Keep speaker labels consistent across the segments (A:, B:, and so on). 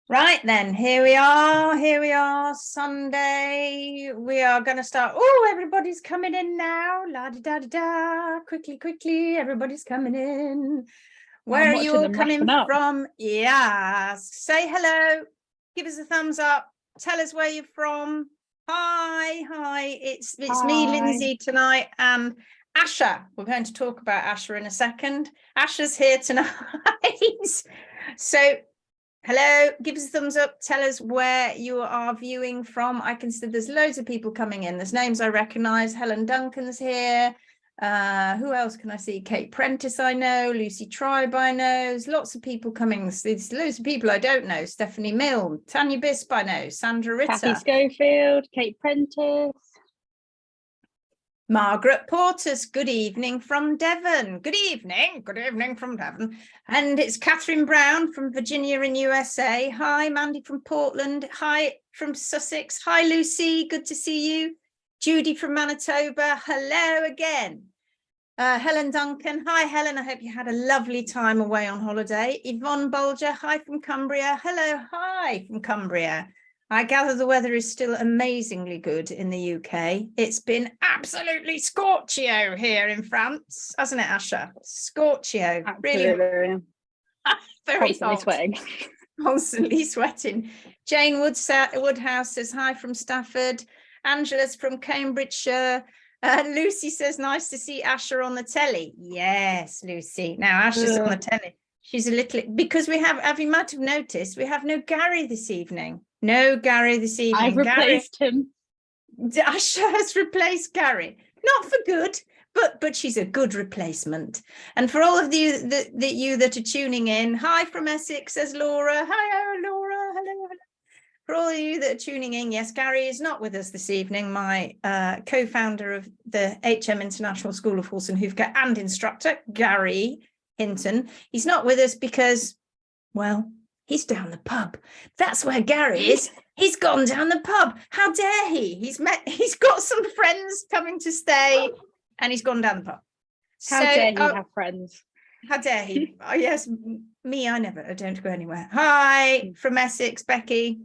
A: Right then, here we are, Sunday. We are going to start. Oh, everybody's coming in now. La da da da da. Quickly, everybody's coming in. Where are you all coming from? Yeah, say hello. Give us a thumbs up. Tell us where you're from. Hi. It's me, Lindsay, tonight, and Asha. We're going to talk about Asha in a second. Asha's here tonight. So hello, give us a thumbs up. Tell us where you are viewing from. I can see there's loads of people coming in. There's names I recognize. Helen Duncan's here. Who else can I see? Kate Prentice, I know. Lucy Tribe, I know. There's lots of people coming. There's loads of people I don't know. Stephanie Mill, Tanya Bisp, I know. Sandra Ritter.
B: Kathy Schofield, Kate Prentice.
A: Margaret Portis, good evening from Devon. Good evening from Devon. And it's Catherine Brown from Virginia in USA. Hi, Mandy from Portland. Hi from Sussex. Hi, Lucy, good to see you. Judy from Manitoba, hello again. Helen Duncan, hi Helen, I hope you had a lovely time away on holiday. Yvonne Bolger, hi from Cumbria. Hello, hi from Cumbria. I gather the weather is still amazingly good in the UK. It's been absolutely scorchio here in France, hasn't it, Asha? Scorchio.
B: Absolutely.
A: Really very
B: constantly sweating.
A: Constantly sweating. Jane Woodhouse says hi from Stafford. Angela's from Cambridgeshire. Lucy says nice to see Asha on the telly. Yes, Lucy. Now Asha's on the telly. She's a little, because we have you might have noticed, we have no Garry this evening. No Garry this evening.
B: I've replaced him.
A: Asha has replaced Garry. Not for good, but she's a good replacement. And for all of you that are tuning in, hi from Essex, says Laura. Hi, Laura. Hello. For all of you that are tuning in, yes, Garry is not with us this evening, my co-founder of the HM International School of Horse and Hoof Care and instructor, Garry Hinton. He's not with us because, well, he's down the pub. That's where Garry is. He's gone down the pub. How dare he? He's got some friends coming to stay and he's gone down the pub.
B: How dare he have friends?
A: How dare he? Oh, yes, me, I don't go anywhere. Hi, from Essex, Becky.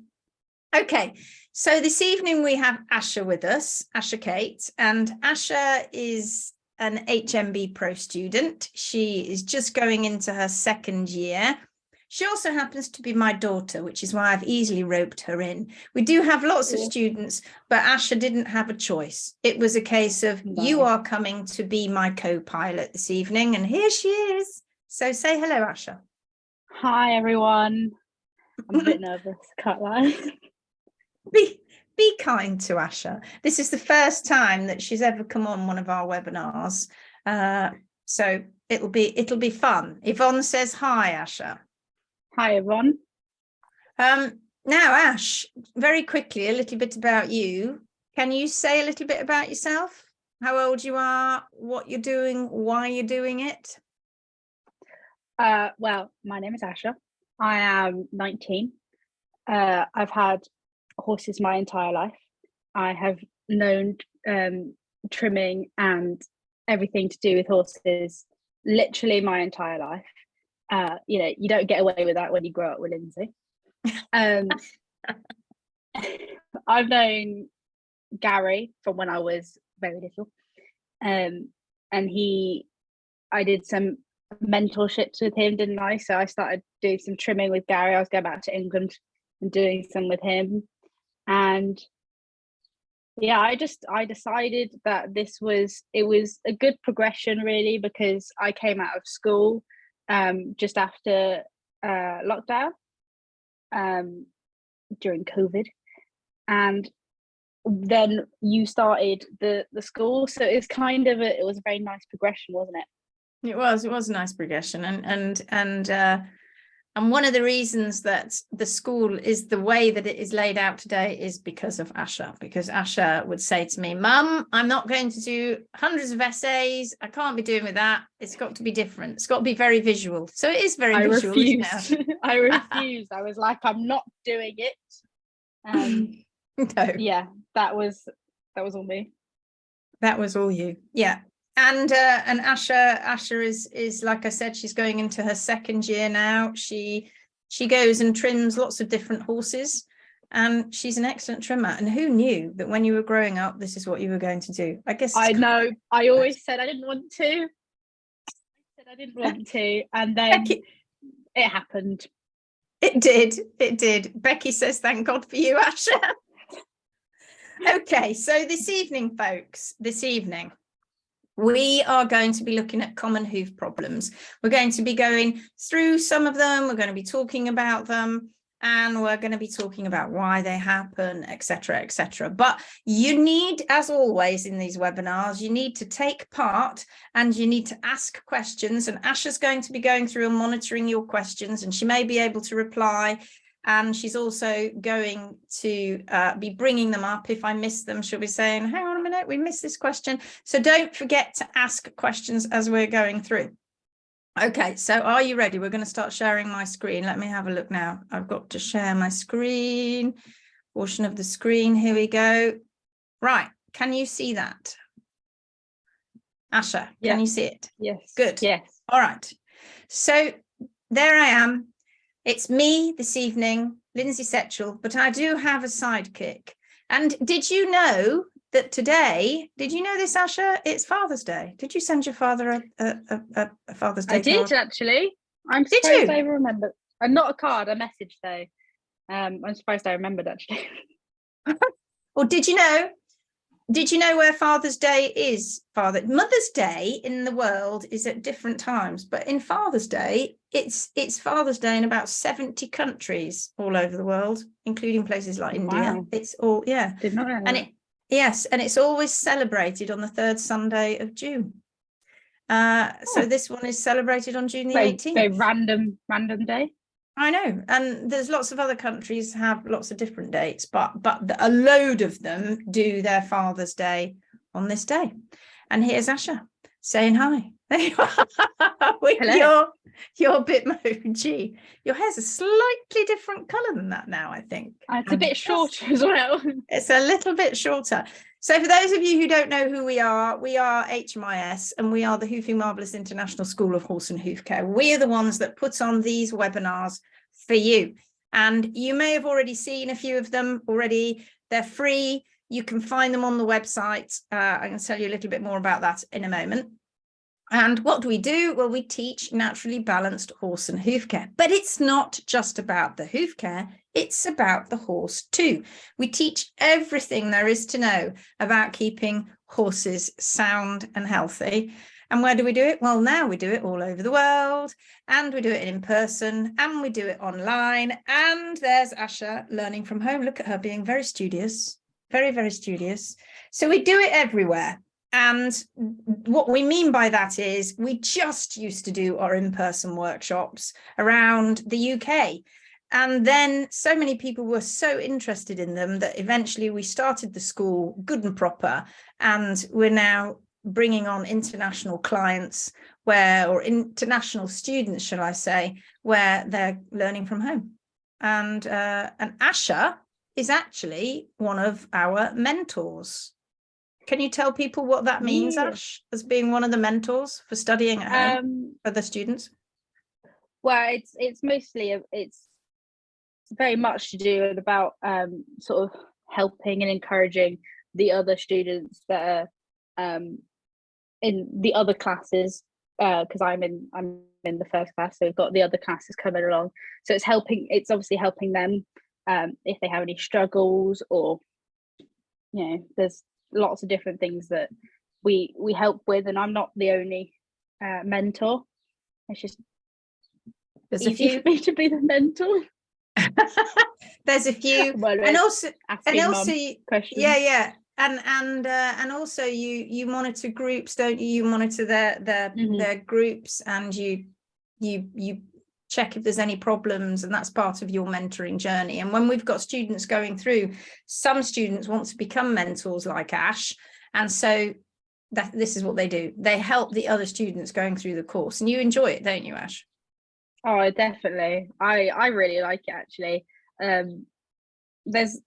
A: Okay, so this evening we have Asha with us, Asha Kate, and Asha is an HMB Pro student. She is just going into her second year. She also happens to be my daughter, which is why I've easily roped her in. We do have lots of students, but Asha didn't have a choice. It was a case of you are coming to be my co-pilot this evening, and here she is. So say hello, Asha.
B: Hi, everyone. I'm a bit nervous, can't lie.
A: Be kind to Asha. This is the first time that she's ever come on one of our webinars. So it'll be fun. Yvonne says hi, Asha.
B: Hi, Yvonne.
A: Now, Ash, very quickly, a little bit about you. Can you say a little bit about yourself? How old you are, what you're doing, why you're doing it?
B: Well, my name is Asha. I am 19. I've had horses my entire life. I have known trimming and everything to do with horses literally my entire life. You don't get away with that when you grow up with Lindsay. I've known Garry from when I was very little, and I did some mentorships with him, didn't I? So I started doing some trimming with Garry. I was going back to England and doing some with him, and yeah, I decided that it was a good progression, really, because I came out of school just after lockdown during COVID, and then you started the school, so it was a very nice progression, wasn't it?
A: It was a nice progression, and one of the reasons that the school is the way that it is laid out today is because of Asha. Because Asha would say to me, "Mum, I'm not going to do hundreds of essays. I can't be doing with that. It's got to be different. It's got to be very visual." So it is very visual.
B: Refused. I refused. I was like, "I'm not doing it."
A: No.
B: Yeah, that was all me.
A: That was all you. Yeah. And Asha is, like I said, she's going into her second year now. She She goes and trims lots of different horses, and she's an excellent trimmer. And who knew that when you were growing up, this is what you were going to do? I guess
B: I know. I always said I didn't want to. And then
A: Becky,
B: it happened.
A: It did. Becky says, thank God for you, Asha. Okay, so this evening, folks, we are going to be looking at common hoof problems. We're going to be going through some of them. We're going to be talking about them, and we're going to be talking about why they happen, etc., etc. But you need, as always in these webinars, you need to take part and you need to ask questions. And Asha's going to be going through and monitoring your questions, and she may be able to reply. And she's also going to be bringing them up. If I miss them, she'll be saying, hang on a minute, we missed this question. So don't forget to ask questions as we're going through. Okay, so are you ready? We're going to start sharing my screen. Let me have a look now. I've got to share my screen, portion of the screen. Here we go. Right, can you see that? Asha, can you see it?
B: Yes.
A: Good.
B: Yes.
A: All right. So there I am. It's me this evening, Lindsay Setchell, but I do have a sidekick. And did you know that today, did you know this, Asha? It's Father's Day. Did you send your father a Father's Day
B: I did,
A: card?
B: Actually. I'm surprised I remembered. Not a card, a message though. I'm surprised I remembered, actually.
A: Or did you know where Father's Day is? Mother's Day in the world is at different times, but in Father's Day, it's Father's Day in about 70 countries all over the world, including places like India.
B: Wow.
A: It's all, yeah.
B: Did not know that.
A: Yes, and it's always celebrated on the third Sunday of June. So this one is celebrated on June the 18th.
B: Very random day.
A: I know, and there's lots of other countries have lots of different dates, but a load of them do their Father's Day on this day. And here's Asha saying hi. There you are with your Bitmoji. Your hair's a slightly different colour than that now, I think.
B: It's a bit shorter as well.
A: It's a little bit shorter. So for those of you who don't know who we are HMIS, and we are the Hoofing Marvellous International School of Horse and Hoof Care. We are the ones that put on these webinars for you. And you may have already seen a few of them already. They're free. You can find them on the website. I can tell you a little bit more about that in a moment. And what do we do? Well, we teach naturally balanced horse and hoof care, but it's not just about the hoof care. It's about the horse too. We teach everything there is to know about keeping horses sound and healthy. And where do we do it? Well, now we do it all over the world, and we do it in person, and we do it online. And there's Asha learning from home. Look at her being very studious, very, very studious. So we do it everywhere. And what we mean by that is we just used to do our in-person workshops around the UK. And then so many people were so interested in them that eventually we started the school good and proper. And we're now bringing on international clients or international students, shall I say, where they're learning from home. And Asha is actually one of our mentors. Can you tell people what that means, Ash, as being one of the mentors for studying at home for the students?
B: Well, it's mostly it's very much to do with about sort of helping and encouraging the other students that are in the other classes, because I'm in the first class, so we've got the other classes coming along. So it's obviously helping them if they have any struggles, or there's lots of different things that we help with, and I'm not the only mentor. It's just easy for me to be the mentor.
A: There's a few, and also and also you monitor groups, don't you? You monitor their groups, and you check if there's any problems, and that's part of your mentoring journey. And when we've got students going through, some students want to become mentors like Ash, and so this is what they do. They help the other students going through the course, and you enjoy it, don't you, Ash?
B: Oh, definitely. I really like it, actually. There's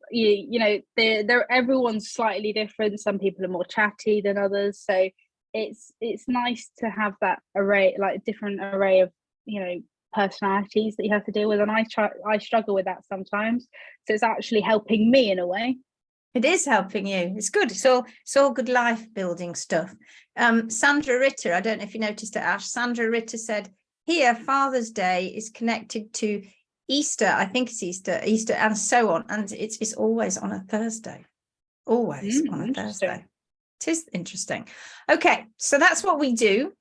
B: they're everyone's slightly different. Some people are more chatty than others, so it's nice to have that array, like different array of personalities that you have to deal with, and I struggle with that sometimes. So it's actually helping me in a way.
A: It is helping you. It's good. It's all good life building stuff. Sandra Ritter, I don't know if you noticed it, Ash. Sandra Ritter said, here, Father's Day is connected to Easter. I think it's Easter, and so on. And it's always on a Thursday. Always on a Thursday. It is interesting. Okay, so that's what we do.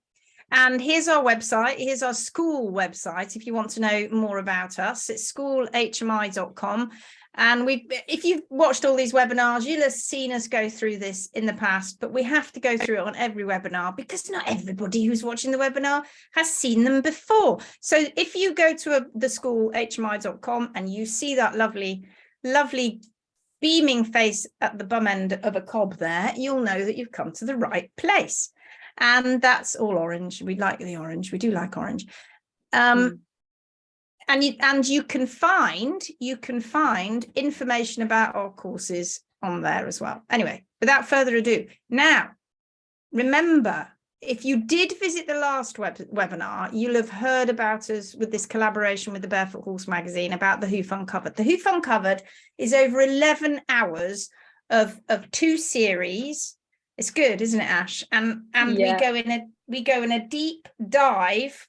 A: And here's our website. Here's our school website. If you want to know more about us, it's schoolhmi.com. And if you've watched all these webinars, you'll have seen us go through this in the past, but we have to go through it on every webinar because not everybody who's watching the webinar has seen them before. So if you go to the schoolhmi.com and you see that lovely beaming face at the bum end of a cob there, you'll know that you've come to the right place. And that's all orange. We like the orange. We do like orange. And you can find information about our courses on there as well. Anyway, without further ado, now remember, if you did visit the last webinar, you'll have heard about us with this collaboration with the Barefoot Horse magazine about the Hoof Uncovered. The Hoof Uncovered is over 11 hours of 2 series. It's good, isn't it, Ash? And yeah. we go in a deep dive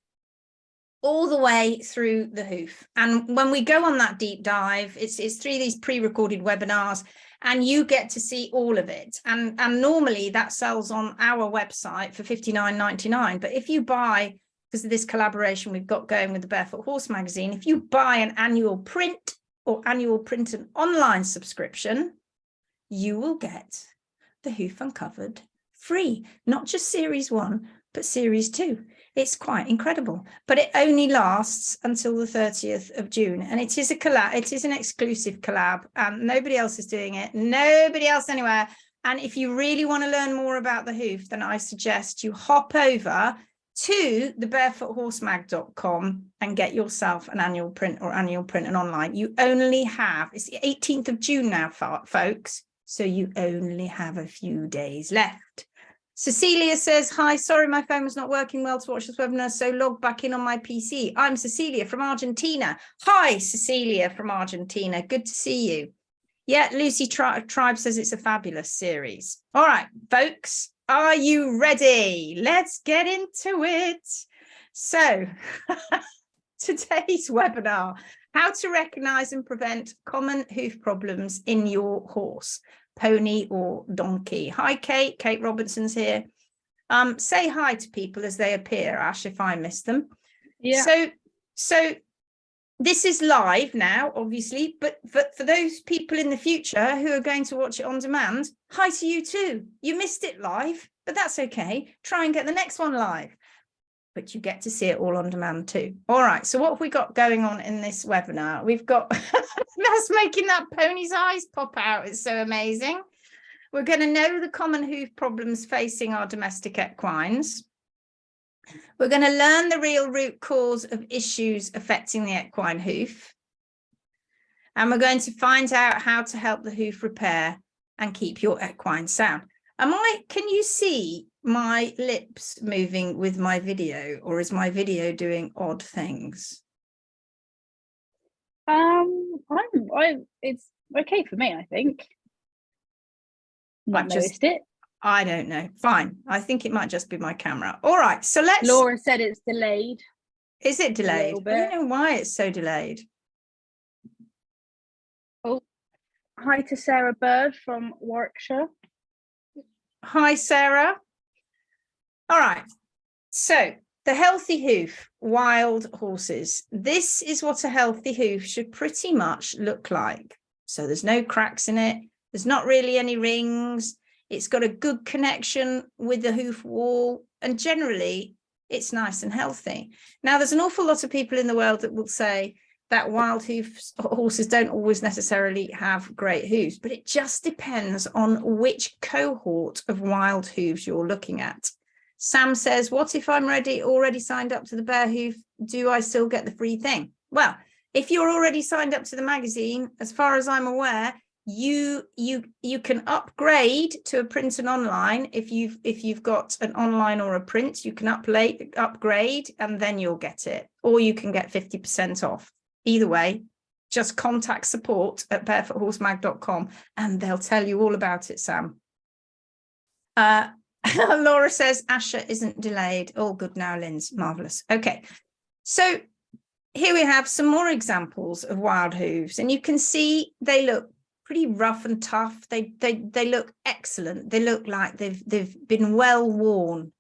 A: all the way through the hoof. And when we go on that deep dive, it's through these pre-recorded webinars, and you get to see all of it. And normally that sells on our website for $59.99. But if you buy, because of this collaboration we've got going with the Barefoot Horse magazine, if you buy an annual print or annual print and online subscription, you will get the Hoof Uncovered free, not just series 1, but series 2. It's quite incredible, but it only lasts until the 30th of June. And it is a collab. It is an exclusive collab, and nobody else is doing it. Nobody else anywhere. And if you really want to learn more about the hoof, then I suggest you hop over to the barefoothorsemag.com and get yourself an annual print or annual print and online. You only have, it's the 18th of June now, folks. So you only have a few days left. Cecilia says, hi, sorry, my phone was not working well to watch this webinar, so log back in on my PC. I'm Cecilia from Argentina. Hi, Cecilia from Argentina. Good to see you. Yeah, Lucy Tribe says it's a fabulous series. All right, folks, are you ready? Let's get into it. So today's webinar, how to recognize and prevent common hoof problems in your horse, pony or donkey. Hi, Kate. Kate Robinson's here. Say hi to people as they appear, Ash, if I miss them. Yeah. So this is live now, obviously, but for those people in the future who are going to watch it on demand, hi to you too. You missed it live, but that's okay. Try and get the next one live. But you get to see it all on demand too. All right, so what have we got going on in this webinar? We've got, that's making that pony's eyes pop out. It's so amazing. We're going to know the common hoof problems facing our domestic equines. We're going to learn the real root cause of issues affecting the equine hoof. And we're going to find out how to help the hoof repair and keep your equine sound. Can you see my lips moving with my video, or is my video doing odd things?
B: It's okay for me, I think. Not noticed it.
A: I don't know. Fine. I think it might just be my camera. All right. So let's.
B: Laura said it's delayed.
A: Is it delayed? I don't know why it's so delayed.
B: Oh, hi to Sarah Bird from Warwickshire.
A: Hi, Sarah. All right. So the healthy hoof, wild horses. This is what a healthy hoof should pretty much look like. So there's no cracks in it. There's not really any rings. It's got a good connection with the hoof wall. And generally, it's nice and healthy. Now, there's an awful lot of people in the world that will say that wild horses don't always necessarily have great hooves, but it just depends on which cohort of wild hooves you're looking at. Sam says, what if I'm already signed up to the Bear Hoof? Do I still get the free thing? Well, if you're already signed up to the magazine, as far as I'm aware, you can upgrade to a print and online. If you've got an online or a print, you can upgrade and then you'll get it, or you can get 50% off. Either way, just contact support at barefoothorsemag.com and they'll tell you all about it, Sam. Laura says Asha isn't delayed. All good now, Linz. Marvelous. Okay, so here we have some more examples of wild hooves, and you can see they look pretty rough and tough. They look excellent. They look like they've been well worn,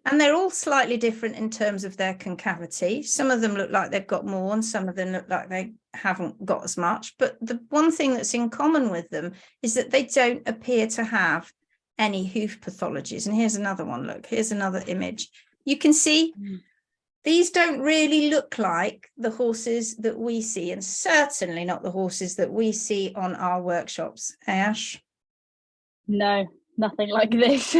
A: and they're all slightly different in terms of their concavity. Some of them look like they've got more, and some of them look like they haven't got as much. But the one thing that's in common with them is that they don't appear to have any hoof pathologies. And here's another one. Look, here's another image. You can see these don't really look like the horses that we see, and certainly not the horses that we see on our workshops. Ash?
B: No, nothing like this.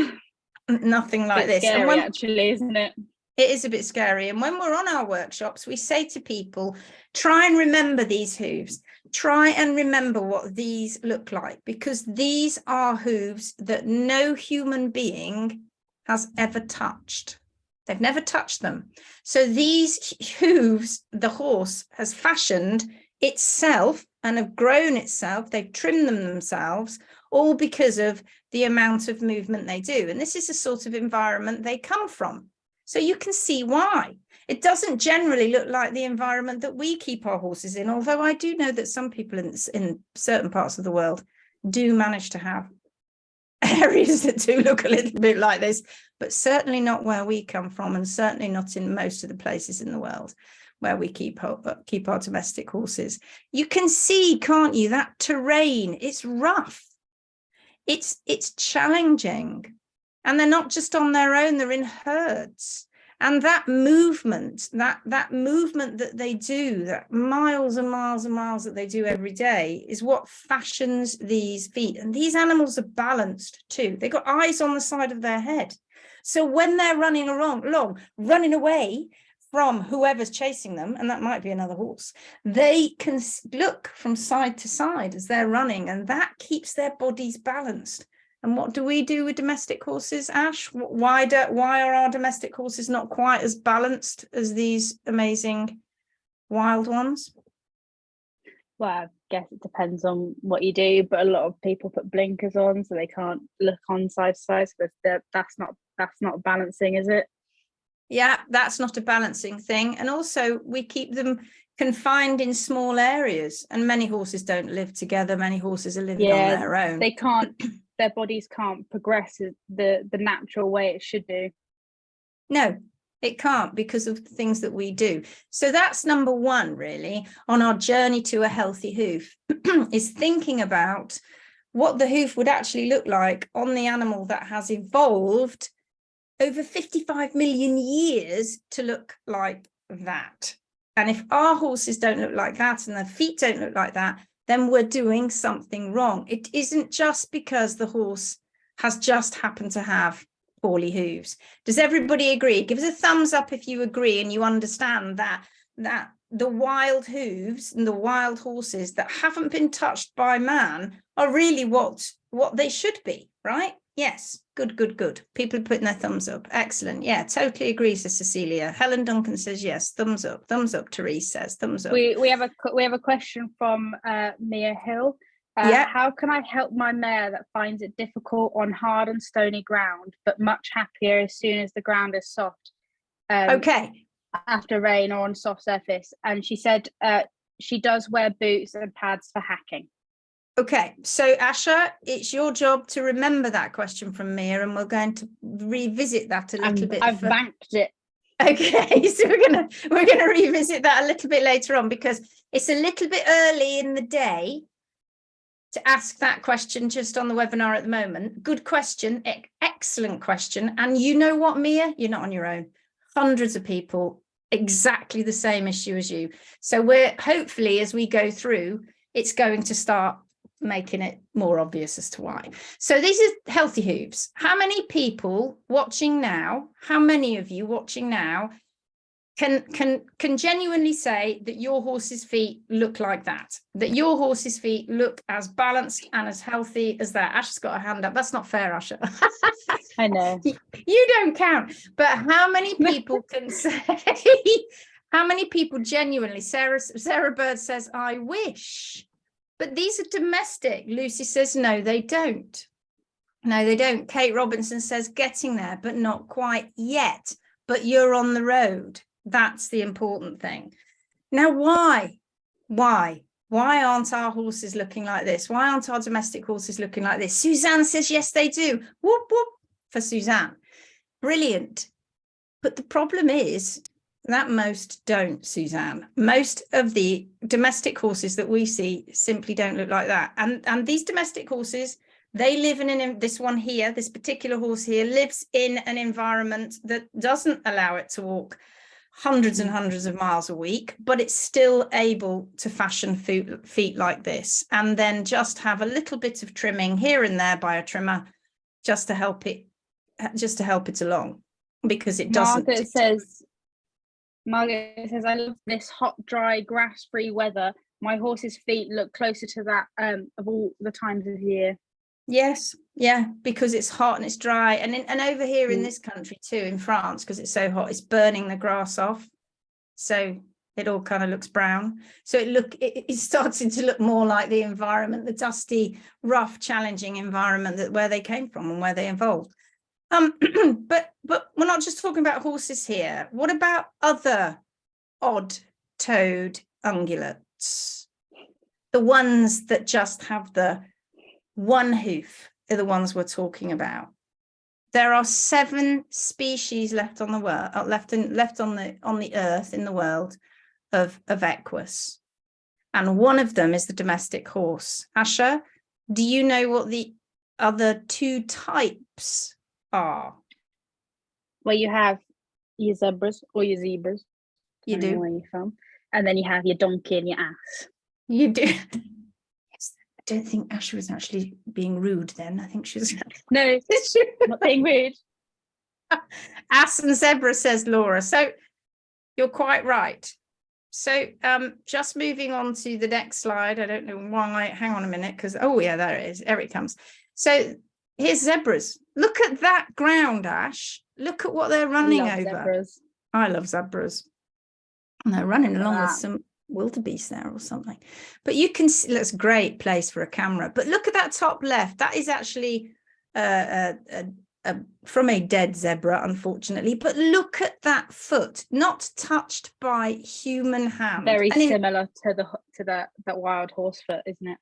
A: Nothing like this.
B: Scary,
A: and when,
B: actually, isn't it?
A: It is a bit scary. And when we're on our workshops, we say to people, try and remember these hooves. Try and remember what these look like, because these are hooves that no human being has ever touched. They've never touched them. So these hooves, the horse has fashioned itself and have grown itself. They've trimmed them themselves, all because of the amount of movement they do. And this is the sort of environment they come from. So you can see why. It doesn't generally look like the environment that we keep our horses in, although I do know that some people in certain parts of the world do manage to have areas that do look a little bit like this, but certainly not where we come from, and certainly not in most of the places in the world where we keep our domestic horses. You can see, can't you, that terrain, it's rough, it's challenging, and they're not just on their own, they're in herds. And that movement, that movement that they do, that miles and miles and miles that they do every day, is what fashions these feet. And these animals are balanced too. They've got eyes on the side of their head. So when they're running running away from whoever's chasing them, and that might be another horse, they can look from side to side as they're running, and that keeps their bodies balanced. And what do we do with domestic horses, Ash? Why are our domestic horses not quite as balanced as these amazing wild ones?
B: Well, I guess it depends on what you do, but a lot of people put blinkers on so they can't look on side to side. But that's not balancing, is it?
A: Yeah, that's not a balancing thing. And also we keep them confined in small areas, and many horses don't live together. Many horses are living on their own.
B: They can't. Their bodies can't progress the natural way it should do. No,
A: it can't, because of the things that we do. So that's number one, really, on our journey to a healthy hoof, is thinking about what the hoof would actually look like on the animal that has evolved over 55 million years to look like that. And if our horses don't look like that and their feet don't look like that, then we're doing something wrong. It isn't just because the horse has just happened to have poorly hooves. Does everybody agree? Give us a thumbs up if you agree and you understand that the wild hooves and the wild horses that haven't been touched by man are really what they should be, right? Yes, good. People are putting their thumbs up. Excellent. Yeah, totally agree, Sister Cecilia. Helen Duncan says yes. Thumbs up. Therese says thumbs up.
B: We have a question from Mia Hill. How can I help my mare that finds it difficult on hard and stony ground, but much happier as soon as the ground is soft?
A: Okay.
B: After rain or on soft surface. And she said she does wear boots and pads for hacking.
A: Okay, so Asha, it's your job to remember that question from Mia, and we're going to revisit that a little bit.
B: I've banked it.
A: Okay, so we're gonna revisit that a little bit later on, because it's a little bit early in the day to ask that question just on the webinar at the moment. Good question, excellent question. And you know what, Mia? You're not on your own. Hundreds of people, exactly the same issue as you. So we're hopefully, as we go through, it's going to start making it more obvious as to why. So these are healthy hooves. How many people watching now, how many of you watching now can genuinely say that your horse's feet look like that your horse's feet look as balanced and as healthy as that. Ash's got a hand up. That's not fair, Asha.
B: I know.
A: You don't count. But how many people can say, how many people genuinely, Sarah Bird says, I wish. But these are domestic. Lucy says, no, they don't. No, they don't. Kate Robinson says, getting there, but not quite yet. But you're on the road. That's the important thing. Now, why? Why aren't our horses looking like this? Why aren't our domestic horses looking like this? Suzanne says, yes, they do. Whoop, whoop for Suzanne. Brilliant. But the problem is that most don't, Suzanne. Most of the domestic horses that we see simply don't look like that. And these domestic horses, they live in this one here, this particular horse here, lives in an environment that doesn't allow it to walk hundreds and hundreds of miles a week, but it's still able to fashion feet like this, and then just have a little bit of trimming here and there by a trimmer just to help it along, because it doesn't.
B: Margaret says, I love this hot, dry, grass-free weather. My horse's feet look closer to that of all the times of year.
A: Yes, yeah, because it's hot and it's dry, and over here in this country too, in France, because it's so hot, it's burning the grass off, so it all kind of looks brown. So it's starting to look more like the environment, the dusty, rough, challenging environment where they came from and where they evolved. But we're not just talking about horses here. What about other odd-toed ungulates? The ones that just have the one hoof are the ones we're talking about. There are 7 species left on the world, left on the earth in the world of equus, and one of them is the domestic horse. Asha, do you know what the other 2 types are?
B: Well, you have your zebras or your zebras.
A: You do.
B: Where you're from, and then you have your donkey and your ass.
A: You do. I don't think Asha was actually being rude then. I think she was.
B: No, not being rude.
A: Ass and zebra, says Laura. So you're quite right. So just moving on to the next slide. I don't know why. Hang on a minute, because yeah, there it is. There it comes. So here's zebras. Look at that ground, Ash. Look at what they're running over.
B: Zebras.
A: I love zebras. And they're running along with some wildebeest there or something, but you can see that's a great place for a camera. But look at that top left. That is actually from a dead zebra, unfortunately, but look at that foot, not touched by human hand.
B: Very similar to that wild horse foot, isn't it?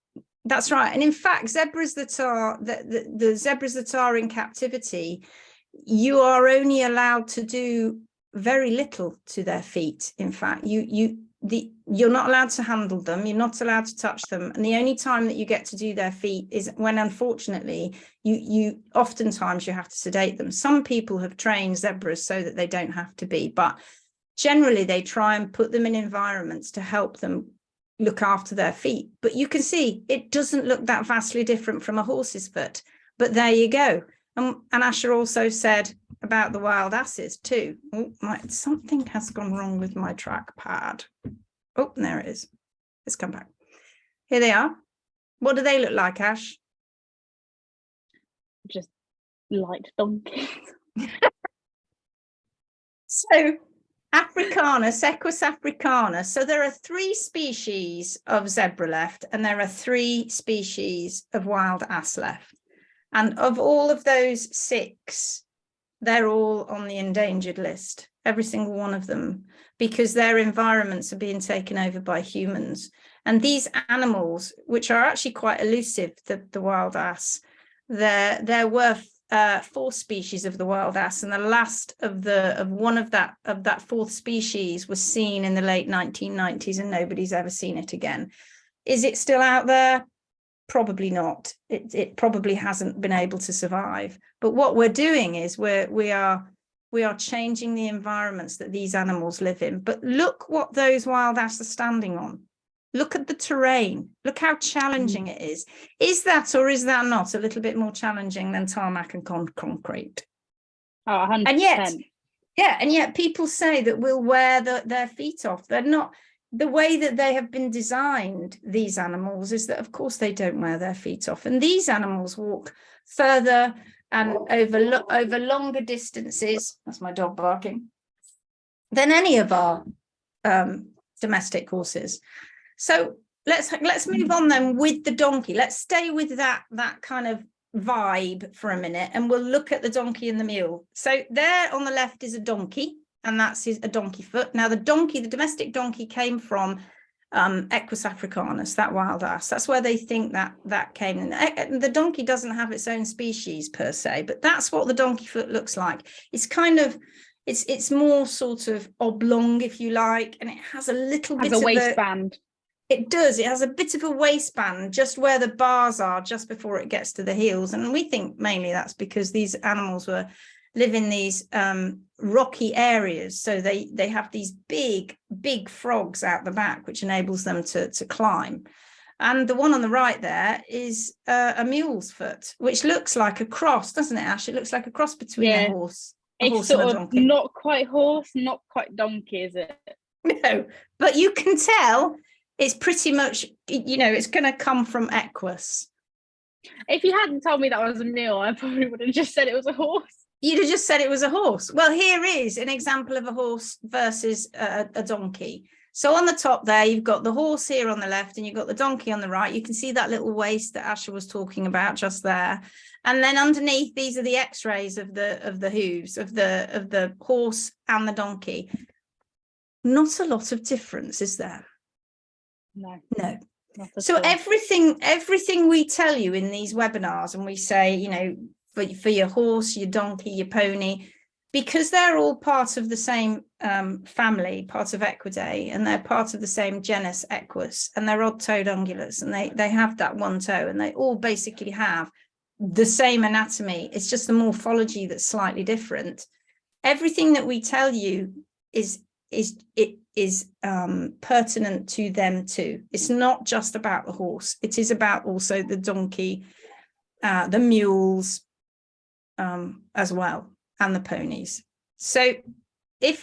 A: That's right. And in fact, zebras that are the zebras that are in captivity, you are only allowed to do very little to their feet. In fact, you're not allowed to handle them, you're not allowed to touch them, and the only time that you get to do their feet is when, unfortunately, you oftentimes you have to sedate them. Some people have trained zebras so that they don't have to be, but generally they try and put them in environments to help them look after their feet. But you can see it doesn't look that vastly different from a horse's foot, but there you go. And Asha also said about the wild asses too. Something has gone wrong with my trackpad. Oh, there it is. Let's come back. Here they are. What do they look like, Ash?
B: Just light donkeys.
A: So Africanus, Equus africanus. So there are 3 species of zebra left, and there are 3 species of wild ass left. And of all of those 6, they're all on the endangered list, every single one of them, because their environments are being taken over by humans. And these animals, which are actually quite elusive, the wild ass, there were 4 species of the wild ass, and the last of that 4th species was seen in the late 1990s, and nobody's ever seen it again. Is it still out there? Probably not. It probably hasn't been able to survive. But what we're doing is we are changing the environments that these animals live in. But look what those wild ass are standing on. Look at the terrain. Look how challenging it is. Is that, or is that not, a little bit more challenging than tarmac and concrete?
B: Oh, 100%.
A: And yet Yeah, and yet people say that we'll wear their feet off. They're not, the way that they have been designed, these animals, is that of course they don't wear their feet off. And these animals walk further and over longer distances, that's my dog barking, than any of our domestic horses. So let's move on then with the donkey. Let's stay with that kind of vibe for a minute, and we'll look at the donkey and the mule. So there on the left is a donkey, and that's a donkey foot. Now the domestic donkey came from Equus africanus, that wild ass. That's where they think that came in. The donkey doesn't have its own species per se, but that's what the donkey foot looks like. It's kind of, it's more sort of oblong, if you like, and it has a little bit of a
B: waistband.
A: It does. It has a bit of a waistband just where the bars are, just before it gets to the heels. And we think mainly that's because these animals live in these rocky areas. So they have these big frogs out the back, which enables them to climb. And the one on the right there is a mule's foot, which looks like a cross, doesn't it, Ash? It looks like a cross between a horse and a donkey.
B: Not quite horse, not quite donkey, is it?
A: No, but you can tell it's pretty much, it's going to come from Equus.
B: If you hadn't told me that was a mule, I probably would have just said it was a horse.
A: You'd have just said it was a horse. Well, here is an example of a horse versus a donkey. So on the top there, you've got the horse here on the left, and you've got the donkey on the right. You can see that little waist that Asha was talking about just there. And then underneath, these are the X-rays of the hooves of the horse and the donkey. Not a lot of difference, is there?
B: No.
A: So everything we tell you in these webinars, and we say, for your horse, your donkey, your pony, because they're all part of the same family, part of Equidae, and they're part of the same genus Equus, and they're odd-toed ungulates, and they have that one toe, and they all basically have the same anatomy. It's just the morphology that's slightly different. Everything that we tell you is pertinent to them too. It's not just about the horse. It is about also the donkey, the mules as well, and the ponies. So I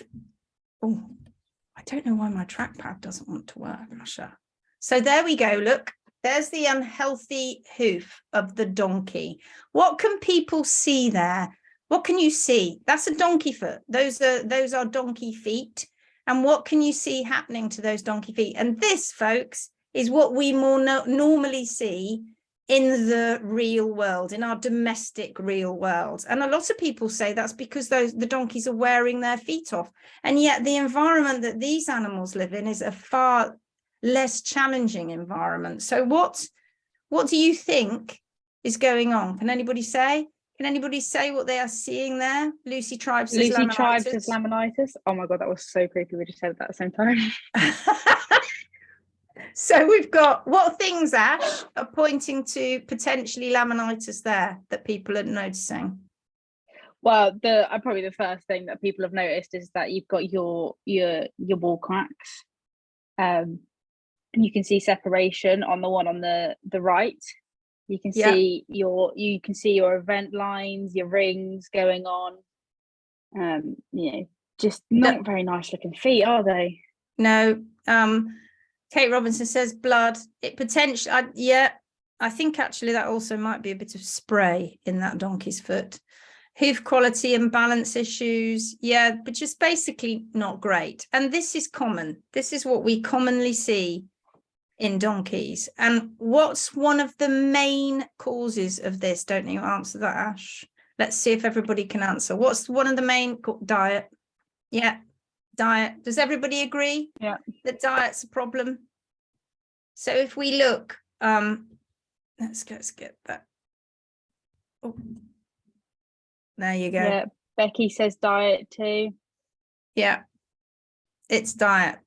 A: don't know why my trackpad doesn't want to work, Asha. So there we go. Look, there's the unhealthy hoof of the donkey. What can people see there? What can you see? That's a donkey foot. Those are donkey feet. And what can you see happening to those donkey feet? And this, folks, is what we normally see in the real world, in our domestic real world. And a lot of people say that's because the donkeys are wearing their feet off. And yet the environment that these animals live in is a far less challenging environment. So what do you think is going on? Can anybody say? Can anybody say what they are seeing there? Lucy Tribes says
B: laminitis. Oh my God, that was so creepy. We just said that at the same time.
A: So we've got, what things, Ash, are pointing to potentially laminitis there that people are noticing?
B: Well, probably the first thing that people have noticed is that you've got your wall cracks. And you can see separation on the one on the right. You can see your event lines, your rings going on. Just not very nice looking feet, are they?
A: No. Kate Robinson says blood. It potentially, I think actually that also might be a bit of spray in that donkey's foot. Hoof quality and balance issues, but just basically not great. And this is common. This is what we commonly see in donkeys. And what's one of the main causes of this? Don't you answer that, Ash? Let's see if everybody can answer. What's one of the main? Diet. Yeah, diet. Does everybody agree?
B: Yeah,
A: that diet's a problem. So if we look, let's get that. Oh, there you go.
B: Yeah, Becky says diet too.
A: Yeah, it's diet.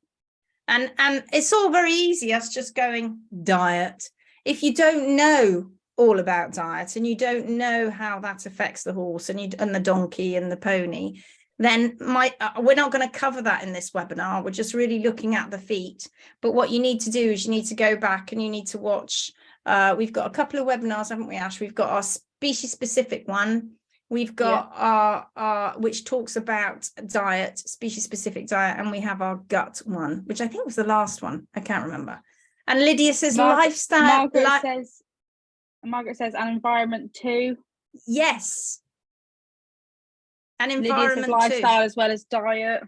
A: And it's all very easy, us just going diet. If you don't know all about diet and you don't know how that affects the horse and the donkey and the pony, then we're not going to cover that in this webinar. We're just really looking at the feet. But what you need to do is you need to go back and you need to watch. We've got a couple of webinars, haven't we, Ash? We've got our species-specific one. We've got our which talks about diet, species specific diet, and we have our gut one, which I think was the last one. I can't remember. And Lydia says lifestyle.
B: Margaret says an environment too.
A: Yes. An
B: Lydia
A: environment
B: says lifestyle
A: too.
B: as well as diet.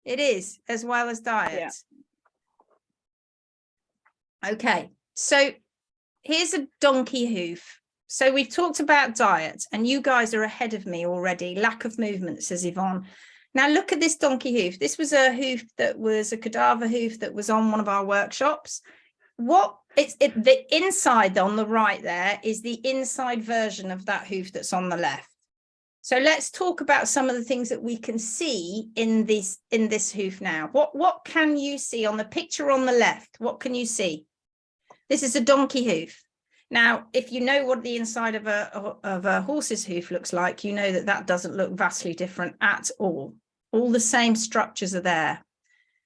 A: It is, as well as diet. Yeah. Okay, so here's a donkey hoof. So we've talked about diet, and you guys are ahead of me already. Lack of movement, says Yvonne. Now look at this donkey hoof. This was a hoof that was a cadaver hoof that was on one of our workshops. The inside on the right there is the inside version of that hoof that's on the left. So let's talk about some of the things that we can see in this hoof now. What can you see on the picture on the left? What can you see? This is a donkey hoof. Now, if you know what the inside of a horse's hoof looks like, you know that that doesn't look vastly different at all. All the same structures are there.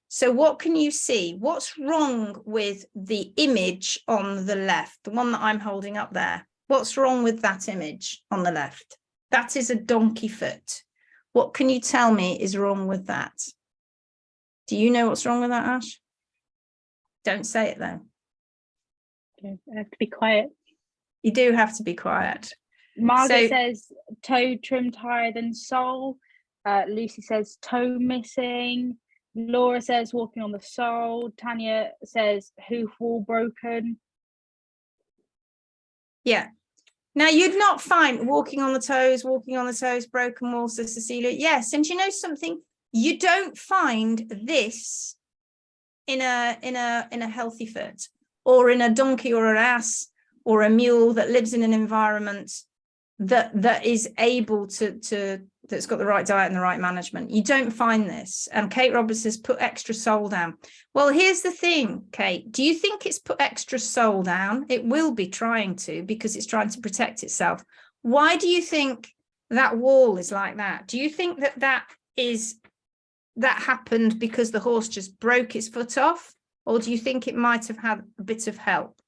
A: So what can you see? What's wrong with the image on the left, the one that I'm holding up there? What's wrong with that image on the left? That is a donkey foot. What can you tell me is wrong with that? Do you know what's wrong with that, Ash? Don't say it though.
B: I have to be quiet.
A: You do have to be quiet.
B: Margaret says toe trimmed higher than sole. Lucy says toe missing. Laura says walking on the sole. Tanya says hoof wall broken. Yeah.
A: Now, you'd not find walking on the toes, broken walls, says Cecilia. Yes, and you know something? You don't find this in a healthy foot, or in a donkey or an ass or a mule that lives in an environment that is able that's got the right diet and the right management. You don't find this. And Kate Roberts says put extra sole down. Well, here's the thing, Kate. Do you think it's put extra sole down? It will be trying to, because it's trying to protect itself. Why do you think that wall is like that? Do you think that happened because the horse just broke its foot off? Or do you think it might have had a bit of help?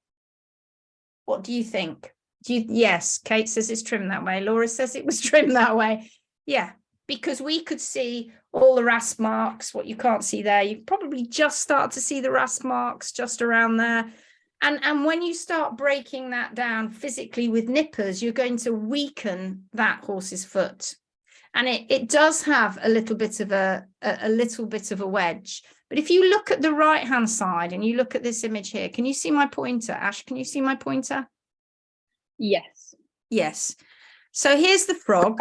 A: What do you think? Yes, Kate says it's trimmed that way. Laura says it was trimmed that way. Yeah, because we could see all the rasp marks. What you can't see there, you probably just start to see the rasp marks just around there. And when you start breaking that down physically with nippers, you're going to weaken that horse's foot. And it does have a little bit of a wedge. But if you look at the right-hand side and you look at this image here, can you see my pointer? Ash, can you see my pointer?
B: Yes.
A: Yes. So here's the frog.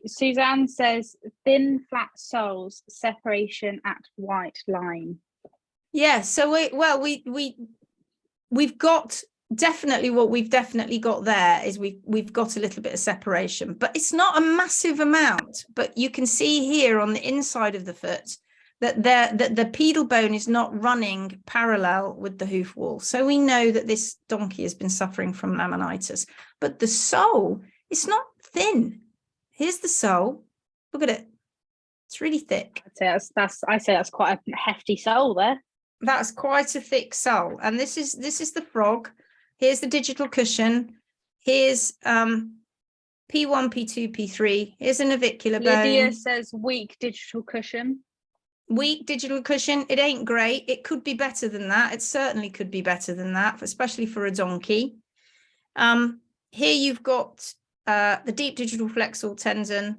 B: Suzanne says thin, flat soles, separation at white line.
A: Yeah. So we've got definitely what we've definitely got there is we've got a little bit of separation, but it's not a massive amount. But you can see here on the inside of the foot that the pedal bone is not running parallel with the hoof wall. So we know that this donkey has been suffering from laminitis. But the sole, it's not thin. Here's the sole. Look at it. It's really thick.
B: I'd say that's quite a hefty sole there.
A: That's quite a thick sole. And this is the frog. Here's the digital cushion. Here's P1, P2, P3. Here's a navicular bone.
B: Lydia says weak digital cushion.
A: Weak digital cushion. It ain't great. It could be better than that. It certainly could be better than that, especially for a donkey. Here you've got the deep digital flexor tendon,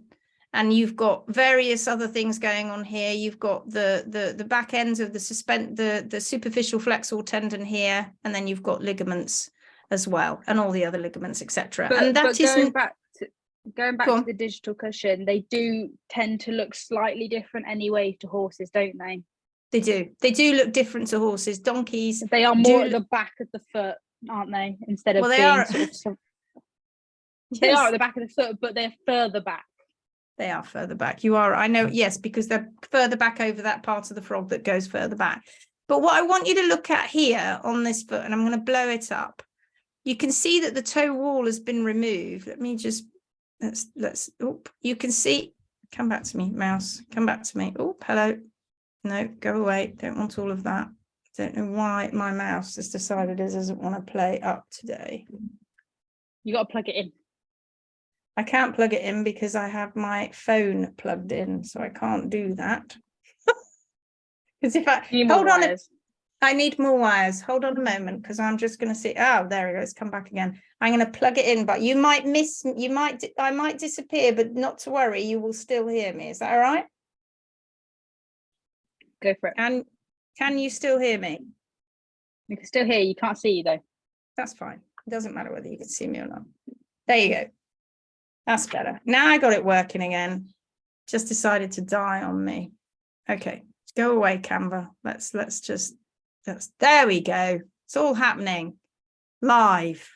A: and you've got various other things going on here. You've got the back ends of the superficial flexor tendon here, and then you've got ligaments as well, and all the other ligaments, etc. And that isn't
B: going back to the digital cushion, they do tend to look slightly different anyway to horses, don't they?
A: They do look different to horses. Donkeys,
B: they are more at the back of the foot, aren't they? Instead of
A: they
B: being
A: are
B: they are at the back of the foot, but they're further back.
A: They are further back. You are, I know, yes, because they're further back over that part of the frog that goes further back. But what I want you to look at here on this foot, and I'm going to blow it up, you can see that the toe wall has been removed. Let me just, you can see, come back to me, mouse, come back to me. Oh, hello. No, go away. Don't want all of that. Don't know why my mouse has decided it doesn't want to play up today.
B: You got to plug it in.
A: I can't plug it in because I have my phone plugged in, so I can't do that. Because if I hold on, I need more wires. Hold on a moment, because I'm just going to see. Oh, there it goes. Come back again. I'm going to plug it in, but you might miss. I might disappear, but not to worry. You will still hear me. Is that all right?
B: Go for it.
A: And can you still hear me?
B: You can still hear you. Can't see you though.
A: That's fine. It doesn't matter whether you can see me or not. There you go. That's better. Now I got it working again. Just decided to die on me. Okay, go away, Canva. Let's just. There we go. It's all happening live.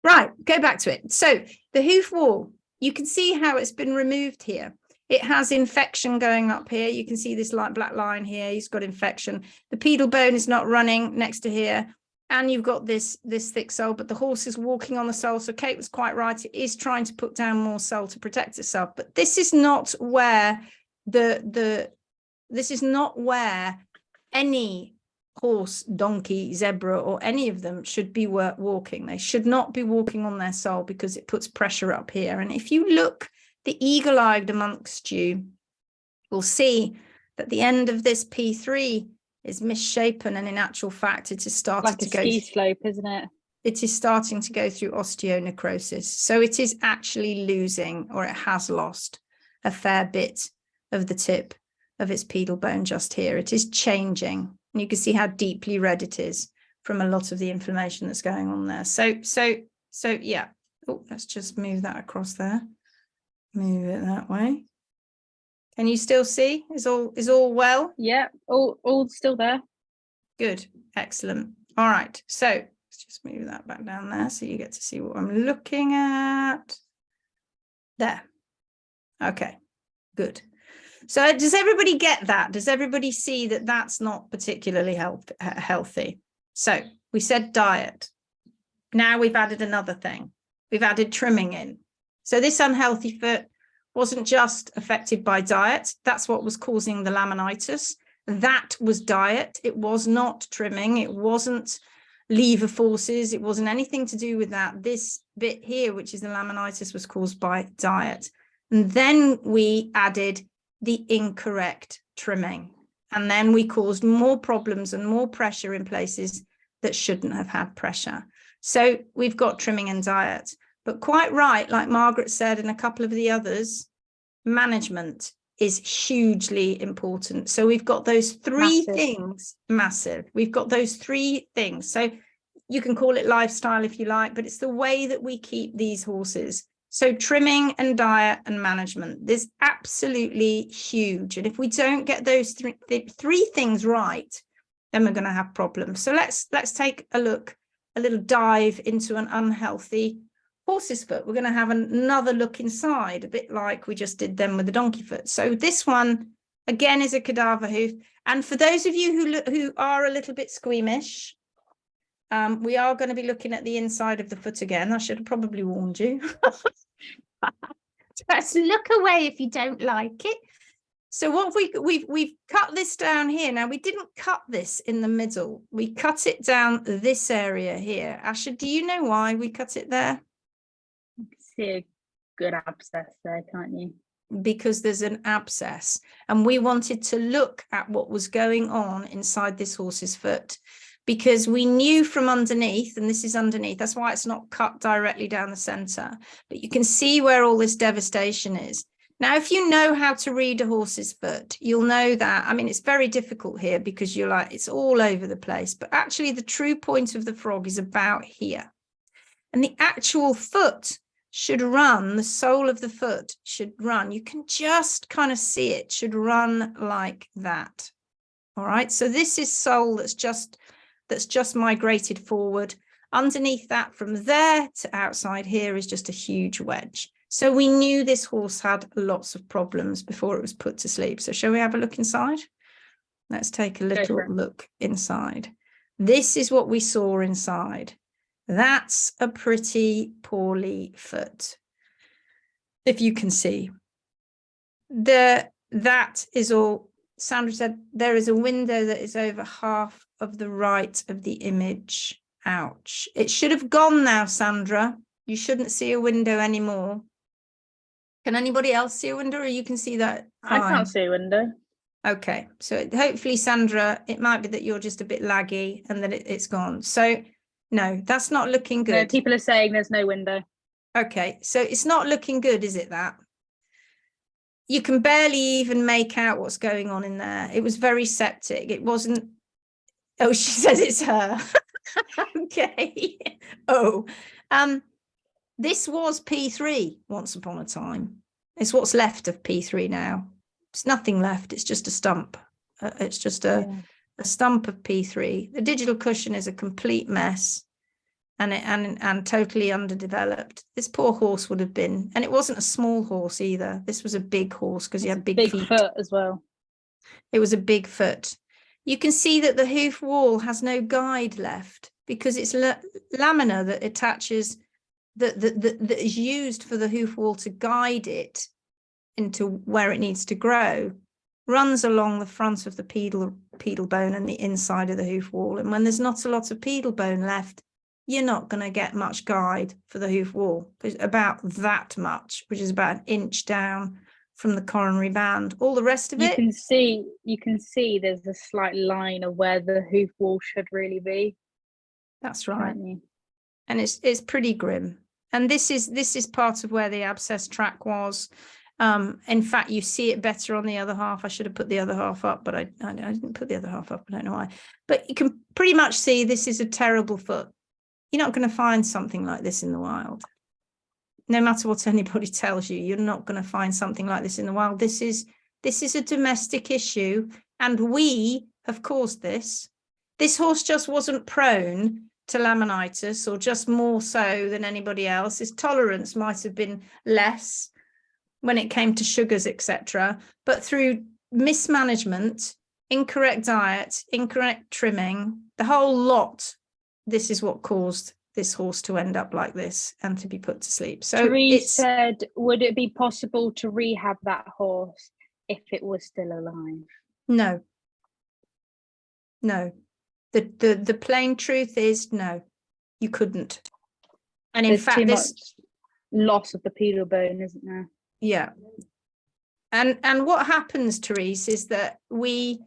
A: Right, go back to it. So the hoof wall, you can see how it's been removed here. It has infection going up here. You can see this light black line here. He's got infection. The pedal bone is not running next to here. And you've got this thick sole, but the horse is walking on the sole. So Kate was quite right. It is trying to put down more sole to protect itself. But this is not where this is not where any horse, donkey, zebra, or any of them should be walking. They should not be walking on their sole because it puts pressure up here. And if you look, the eagle-eyed amongst you will see that the end of this P3 is misshapen, and in actual fact, it is starting to go
B: ski slope, isn't it?
A: It is starting to go through osteonecrosis. So it is actually losing, or it has lost, a fair bit of the tip of its pedal bone just here. It is changing, and you can see how deeply red it is from a lot of the inflammation that's going on there. So yeah. Oh, let's just move that across there. Move it that way. Can you still see? Is all well?
B: Yeah, all still there.
A: Good, excellent. All right, so let's just move that back down there so you get to see what I'm looking at. There. Okay, good. So does everybody get that? Does everybody see that that's not particularly healthy? So we said diet. Now we've added another thing. We've added trimming in. So this unhealthy foot wasn't just affected by diet. That's what was causing the laminitis. That was diet. It was not trimming. It wasn't lever forces. It wasn't anything to do with that. This bit here, which is the laminitis, was caused by diet. And then we added the incorrect trimming. And then we caused more problems and more pressure in places that shouldn't have had pressure. So we've got trimming and diet. But quite right, like Margaret said, and a couple of the others, management is hugely important. So we've got those three things, massive. We've got those three things. So you can call it lifestyle if you like, but it's the way that we keep these horses. So trimming and diet and management, this absolutely huge. And if we don't get those three things right, then we're going to have problems. So let's take a look, a little dive into an unhealthy horse's foot. We're going to have another look inside, a bit like we just did then with the donkey foot. So this one again is a cadaver hoof. And for those of you who are a little bit squeamish, we are going to be looking at the inside of the foot again. I should have probably warned you. Just look away if you don't like it. So what we've cut this down here. Now we didn't cut this in the middle. We cut it down this area here. Asha, do you know why we cut it there?
B: See a good abscess there, can't you?
A: Because there's an abscess, and we wanted to look at what was going on inside this horse's foot, because we knew from underneath, and this is underneath, that's why it's not cut directly down the center, but you can see where all this devastation is. Now, if you know how to read a horse's foot, you'll know that, I mean, it's very difficult here because you're like, it's all over the place, but actually the true point of the frog is about here. And the actual foot should run, the sole of the foot should run. You can just kind of see it should run like that. All right, so this is sole that's just migrated forward. Underneath that, from there to outside here, is just a huge wedge. So we knew this horse had lots of problems before it was put to sleep. So shall we have a look inside? Let's take a little look inside. This is what we saw inside. That's a pretty poorly foot, if you can see. That is all. Sandra said there is a window that is over half of the right of the image. Ouch. It should have gone now, Sandra. You shouldn't see a window anymore. Can anybody else see a window, or you can see that
B: I
A: fine?
B: can't see a window.
A: Okay, so hopefully, Sandra, it might be that you're just a bit laggy and that it's gone. So no, that's not looking
B: No,
A: good.
B: people are saying there's no window.
A: Okay, so it's not looking good, is it, that? You can barely even make out what's going on in there. It was very septic. It wasn't. Oh, she says it's her. Okay. Oh, this was P3 once upon a time. It's what's left of P3 now. It's nothing left. It's just a stump. It's just a stump of P3. The digital cushion is a complete mess and totally underdeveloped. This poor horse would have been, and it wasn't a small horse either. This was a big horse because he had big feet.
B: Foot as well.
A: It was a big foot. You can see that the hoof wall has no guide left because it's lamina that attaches, that is used for the hoof wall to guide it into where it needs to grow, runs along the front of the pedal bone and the inside of the hoof wall. And when there's not a lot of pedal bone left, you're not going to get much guide for the hoof wall. There's about that much, which is about an inch down from the coronary band. All the rest of it,
B: you can see there's a slight line of where the hoof wall should really be.
A: That's right. And it's pretty grim. And this is part of where the abscess track was. In fact, you see it better on the other half. I should have put the other half up, but I didn't put the other half up. I don't know why. But you can pretty much see this is a terrible foot. You're not going to find something like this in the wild. No matter what anybody tells you, you're not going to find something like this in the wild. This is a domestic issue, and we have caused this. This horse just wasn't prone to laminitis, or just more so than anybody else. His tolerance might have been less when it came to sugars, etc. But through mismanagement, incorrect diet, incorrect trimming, the whole lot, this is what caused this horse to end up like this and to be put to sleep. So
B: Therese said, would it be possible to rehab that horse if it was still alive?
A: No. The plain truth is no, you couldn't. And in fact, this
B: loss of the pedal bone, isn't there?
A: Yeah. And what happens, Therese, is that we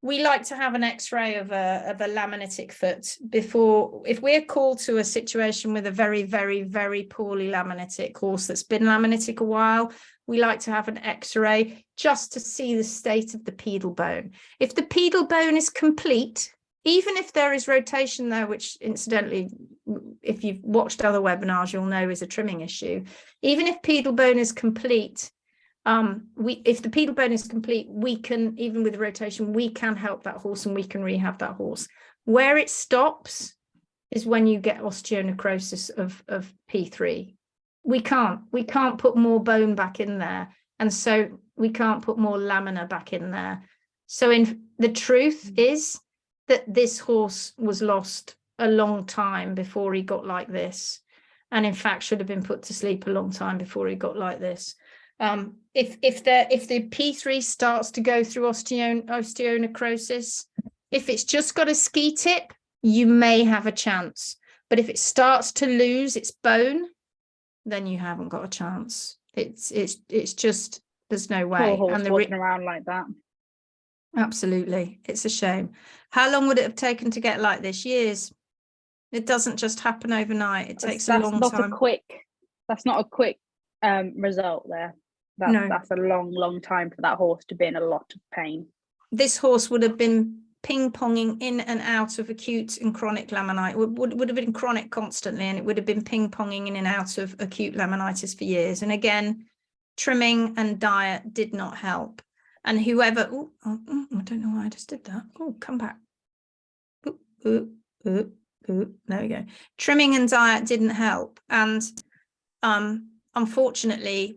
A: like to have an X-ray of a laminitic foot before, if we're called to a situation with a very, very, very poorly laminitic horse that's been laminitic a while, we like to have an X-ray just to see the state of the pedal bone. If the pedal bone is complete, even if there is rotation there, which incidentally, if you've watched other webinars, you'll know is a trimming issue. Even if pedal bone is complete, if the pedal bone is complete, we can, even with rotation, we can help that horse and we can rehab that horse. Where it stops is when you get osteonecrosis of P3. We can't put more bone back in there, and so we can't put more lamina back in there. So the truth is that this horse was lost a long time before he got like this, and in fact should have been put to sleep a long time before he got like this. If the P3 starts to go through osteonecrosis, if it's just got a ski tip, you may have a chance. But if it starts to lose its bone, then you haven't got a chance. It's just, there's no way.
B: Poor horse
A: and
B: walking around like that.
A: Absolutely, it's a shame. How long would it have taken to get like this? Years. It doesn't just happen overnight. It takes a long time.
B: That's not a quick result there. That's a long time for that horse to be in a lot of pain.
A: This horse would have been ping-ponging in and out of acute and chronic laminitis. Would have been chronic constantly, and it would have been ping-ponging in and out of acute laminitis for years. And again, trimming and diet did not help. And whoever, I don't know why I just did that. Oh, come back. There we go. Trimming and diet didn't help. And unfortunately,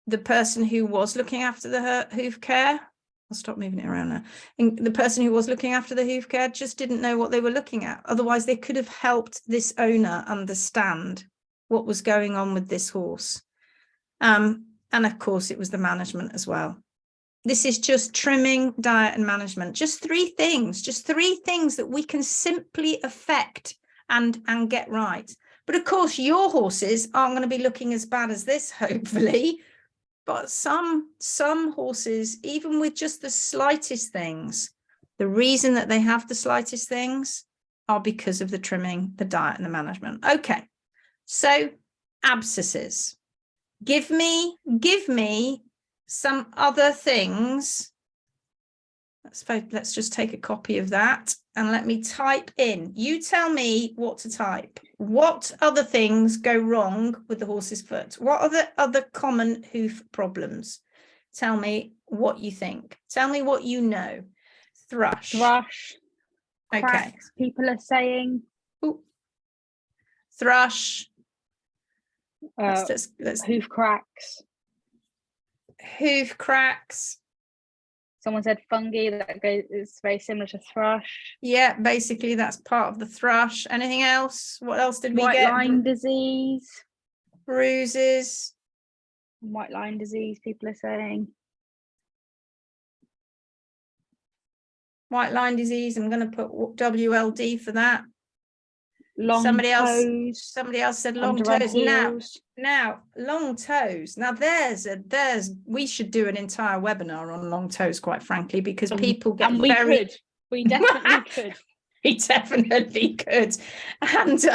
A: the person who was looking after the hoof care, I'll stop moving it around now. And the person who was looking after the hoof care just didn't know what they were looking at. Otherwise, they could have helped this owner understand what was going on with this horse. And of course, it was the management as well. This is just trimming, diet, and management. Just three things that we can simply affect and get right. But of course, your horses aren't going to be looking as bad as this, hopefully. But some horses, even with just the slightest things, the reason that they have the slightest things are because of the trimming, the diet, and the management. Okay, so abscesses. Give me some other things. Let's just take a copy of that and let me type in. You tell me what to type. What other things go wrong with the horse's foot? What are the other common hoof problems? Tell me what you think. Tell me what you know. Thrush. Okay.
B: Cracks, people are saying.
A: Ooh. Thrush. Let's
B: hoof cracks.
A: Hoof cracks.
B: Someone said fungi, it's very similar to thrush.
A: Yeah, basically that's part of the thrush. Anything else? What else did we
B: White
A: get?
B: line disease.
A: Bruises.
B: White line disease, people are saying.
A: White line disease, I'm going to put WLD for that.
B: Long toes.
A: Somebody else said long toes. Now long toes. Now we should do an entire webinar on long toes, quite frankly, because people get
B: we definitely could.
A: We definitely could. And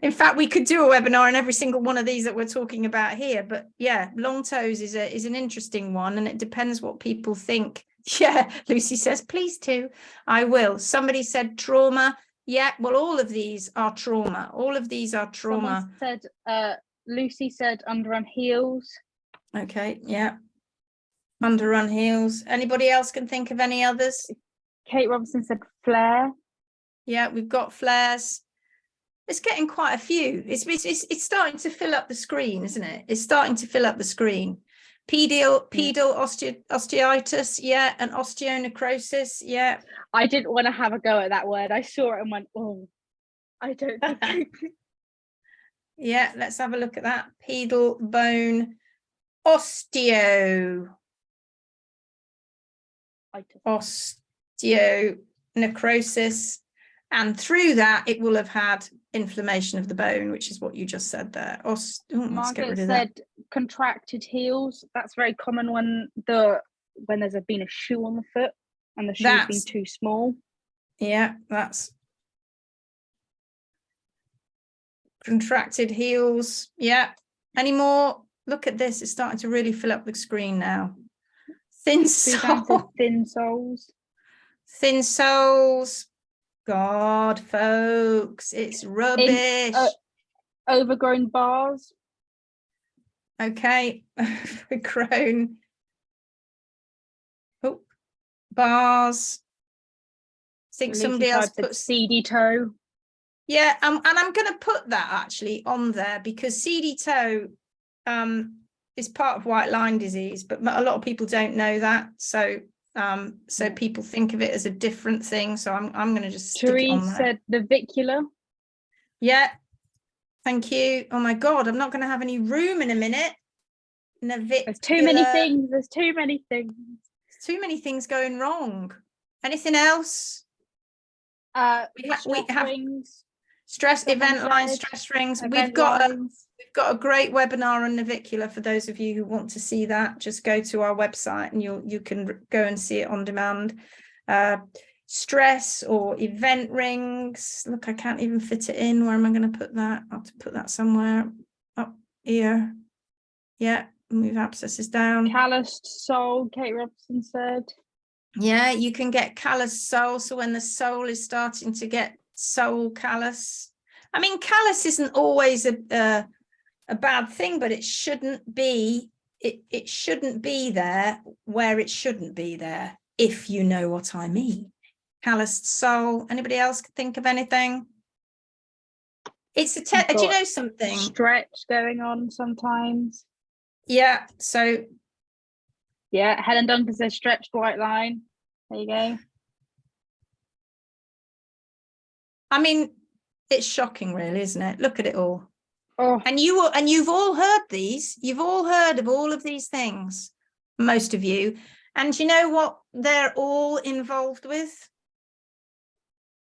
A: in fact, we could do a webinar on every single one of these that we're talking about here. But yeah, long toes is an interesting one, and it depends what people think. Yeah, Lucy says, please do. I will. Somebody said trauma. Yeah, well, all of these are trauma. All of these are trauma.
B: Someone said, Lucy said underrun heels.
A: Okay, yeah. Underrun heels. Anybody else can think of any others?
B: Kate Robinson said flare.
A: Yeah, we've got flares. It's getting quite a few. It's starting to fill up the screen, isn't it? It's starting to fill up the screen. Pedal osteitis, yeah, and osteonecrosis, yeah.
B: I didn't want to have a go at that word. I saw it and went, oh, I don't think.
A: Yeah, let's have a look at that. Pedal bone osteonecrosis, and through that it will have had inflammation of the bone, which is what you just said there. Let's get rid of that.
B: Said contracted heels. That's very common when there's been a shoe on the foot and the shoe's been too small.
A: Yeah, that's contracted heels. Yeah. Any more? Look at this. It's starting to really fill up the screen now. Thin soles. Thin soles. God, folks, it's rubbish.
B: Overgrown bars.
A: Okay, overgrown. Oh, bars. I think somebody else put
B: seedy toe.
A: Yeah, and I'm going to put that actually on there because seedy toe is part of white line disease, but a lot of people don't know that. So people think of it as a different thing. So I'm going to just stick it on there.
B: Said navicular.
A: Yeah, thank you. Oh my God, I'm not going to have any room in a minute. Navicular.
B: There's too many things. There's too many things.
A: There's too many things going wrong. Anything else? We have rings. Stress event line, stress rings. We've got a great webinar on navicular for those of you who want to see that. Just go to our website and you can go and see it on demand. Stress or event rings. Look, I can't even fit it in. Where am I going to put that? I'll have to put that somewhere up here. Yeah, move abscesses down.
B: Calloused sole, Kate Robinson said.
A: Yeah, you can get calloused sole. So when the sole is starting to get sole callus. I mean, callus isn't always a bad thing, but it shouldn't be. It shouldn't be there where it shouldn't be there, if you know what I mean. Calloused sole. Anybody else think of anything? It's do you know something?
B: Stretch going on sometimes.
A: Yeah. So.
B: Yeah, Helen Duncan says stretched white line. There you go.
A: I mean, it's shocking, really, isn't it? Look at it all.
B: Oh.
A: And you've all heard these. You've all heard of all of these things, most of you. And you know what they're all involved with?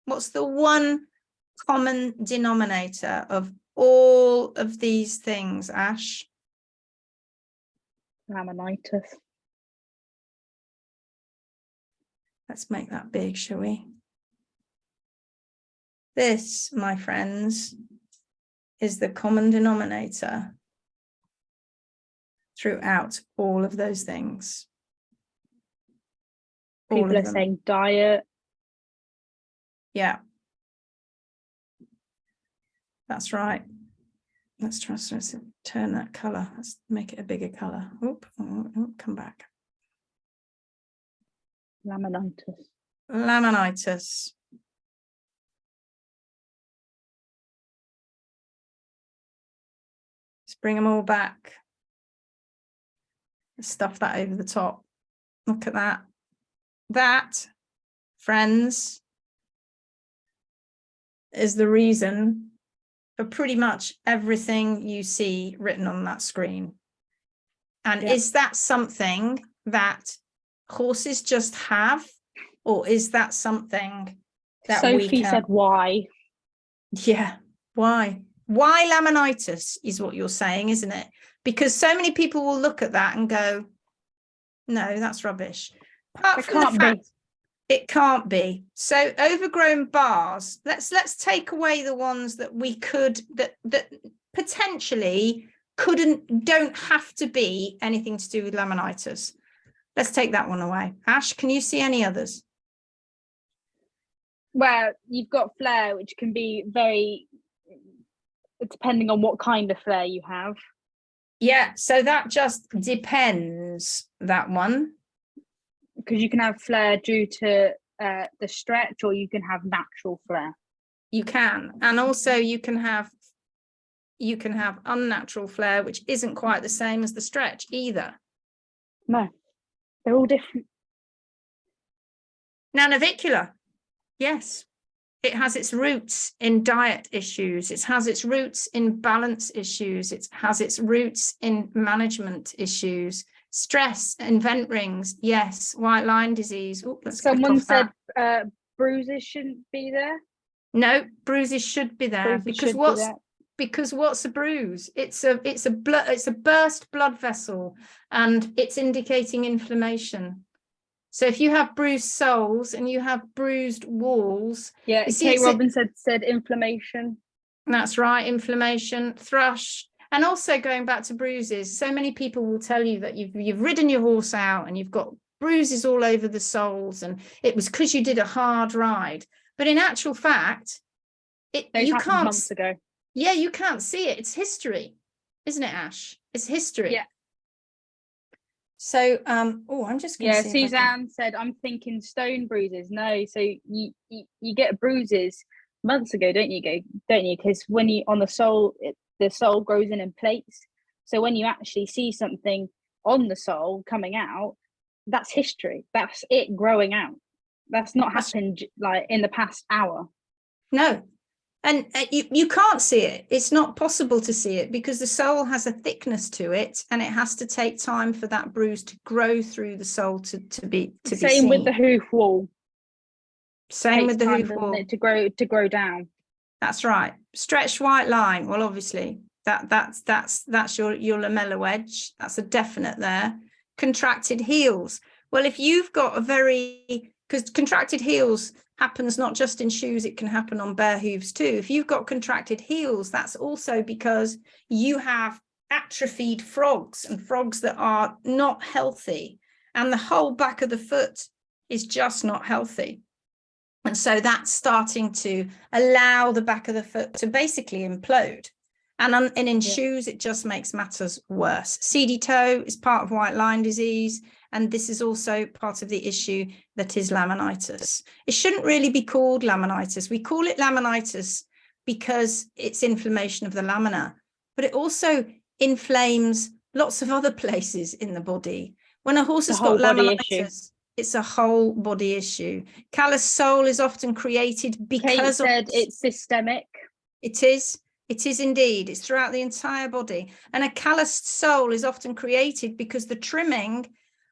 A: What's the one common denominator of all of these things, Ash?
B: Laminitis.
A: Let's make that big, shall we? This, my friends, is the common denominator throughout all of those things.
B: People are saying diet.
A: Yeah. That's right. Let's try to turn that colour. Let's make it a bigger colour. Oop, come back.
B: Laminitis.
A: Laminitis. Let's bring them all back. Stuff that over the top. Look at that. That, friends, is the reason for pretty much everything you see written on that screen. And is that something that horses just have, or is that something that
B: Sophie said why?
A: Yeah, why? Why laminitis is what you're saying, isn't it? Because so many people will look at that and go, no, that's rubbish. Apart from the fact it can't be. So overgrown bars, let's take away the ones that we could, that potentially don't have to be anything to do with laminitis. Let's take that one away. Ash, can you see any others?
B: Well, you've got flare, which can be very, depending on what kind of flare you have.
A: Yeah, so that just depends, that one.
B: Because you can have flare due to the stretch, or you can have natural flare.
A: You can, and also you can have unnatural flare, which isn't quite the same as the stretch either.
B: No, they're all different.
A: Now, navicular, yes, it has its roots in diet issues. It has its roots in balance issues. It has its roots in management issues. Stress and vent rings, yes. White line disease. Ooh,
B: someone said bruises shouldn't be there.
A: No, bruises should be there.
B: Bruises
A: because what's a bruise? It's a burst blood vessel, and it's indicating inflammation. So if you have bruised soles and you have bruised walls,
B: Kate Robinson said inflammation.
A: That's right, inflammation, thrush. And also going back to bruises, so many people will tell you that you've ridden your horse out and you've got bruises all over the soles, and it was because you did a hard ride. But in actual fact, you can't.
B: Months ago.
A: Yeah, you can't see it. It's history, isn't it, Ash? It's history.
B: Yeah.
A: So, I'm just going to see.
B: Suzanne said, I'm thinking stone bruises. No, so you get bruises months ago, don't you? Because when you on the sole, the sole grows in plates. So when you actually see something on the sole coming out, that's history. That's it growing out. That's not happened like in the past hour.
A: No. And you can't see it. It's not possible to see it because the sole has a thickness to it, and it has to take time for that bruise to grow through the sole to be seen.
B: Same with the hoof wall.
A: Same with the hoof wall.
B: To grow down.
A: That's right. Stretched white line. Well, obviously that's your lamella wedge. That's a definite there. Contracted heels. Well, if you've got because contracted heels happens not just in shoes, it can happen on bare hooves too. If you've got contracted heels, that's also because you have atrophied frogs and frogs that are not healthy, and the whole back of the foot is just not healthy. And so that's starting to allow the back of the foot to basically implode. And in shoes, it just makes matters worse. Seedy toe is part of white line disease. And this is also part of the issue that is laminitis. It shouldn't really be called laminitis. We call it laminitis because it's inflammation of the lamina, but it also inflames lots of other places in the body. When a horse has got laminitis, it's a whole body issue. Callous sole is often created because
B: it's systemic.
A: It is. It is indeed. It's throughout the entire body. And a calloused sole is often created because the trimming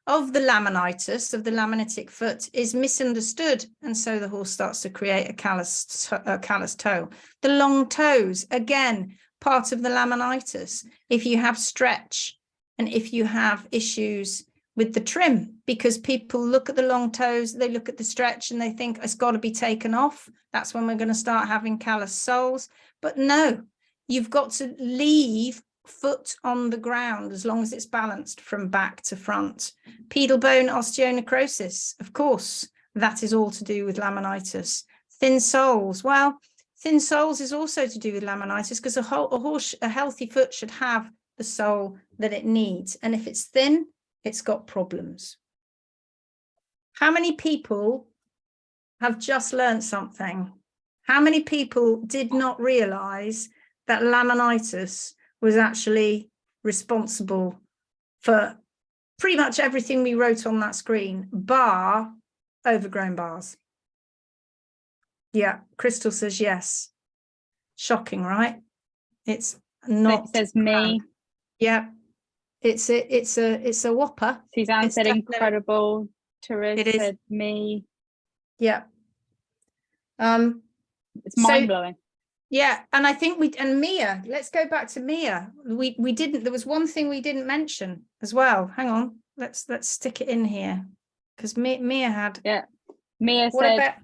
A: of the laminitis, of the laminitic foot, is misunderstood. And so the horse starts to create a calloused toe. The long toes, again, part of the laminitis if you have stretch and if you have issues with the trim, because people look at the long toes, they look at the stretch and they think it's got to be taken off. That's when we're going to start having callous soles. But no, you've got to leave foot on the ground as long as it's balanced from back to front. Pedal bone osteonecrosis, of course, that is all to do with laminitis. Thin soles, well, thin soles is also to do with laminitis, because a healthy foot should have the sole that it needs. And if it's thin, it's got problems. How many people have just learned something? How many people did not realize that laminitis was actually responsible for pretty much everything we wrote on that screen, bar overgrown bars? Yeah, Crystal says yes. Shocking, right? It's not.
B: It says me.
A: Yeah, it's a whopper.
B: Suzanne said incredible. Therese said me.
A: Yeah.
B: It's mind blowing.
A: Yeah, and I think Mia, let's go back to Mia. We didn't, there was one thing we didn't mention as well. Hang on, let's stick it in here, because Mia had.
B: Yeah, Mia said,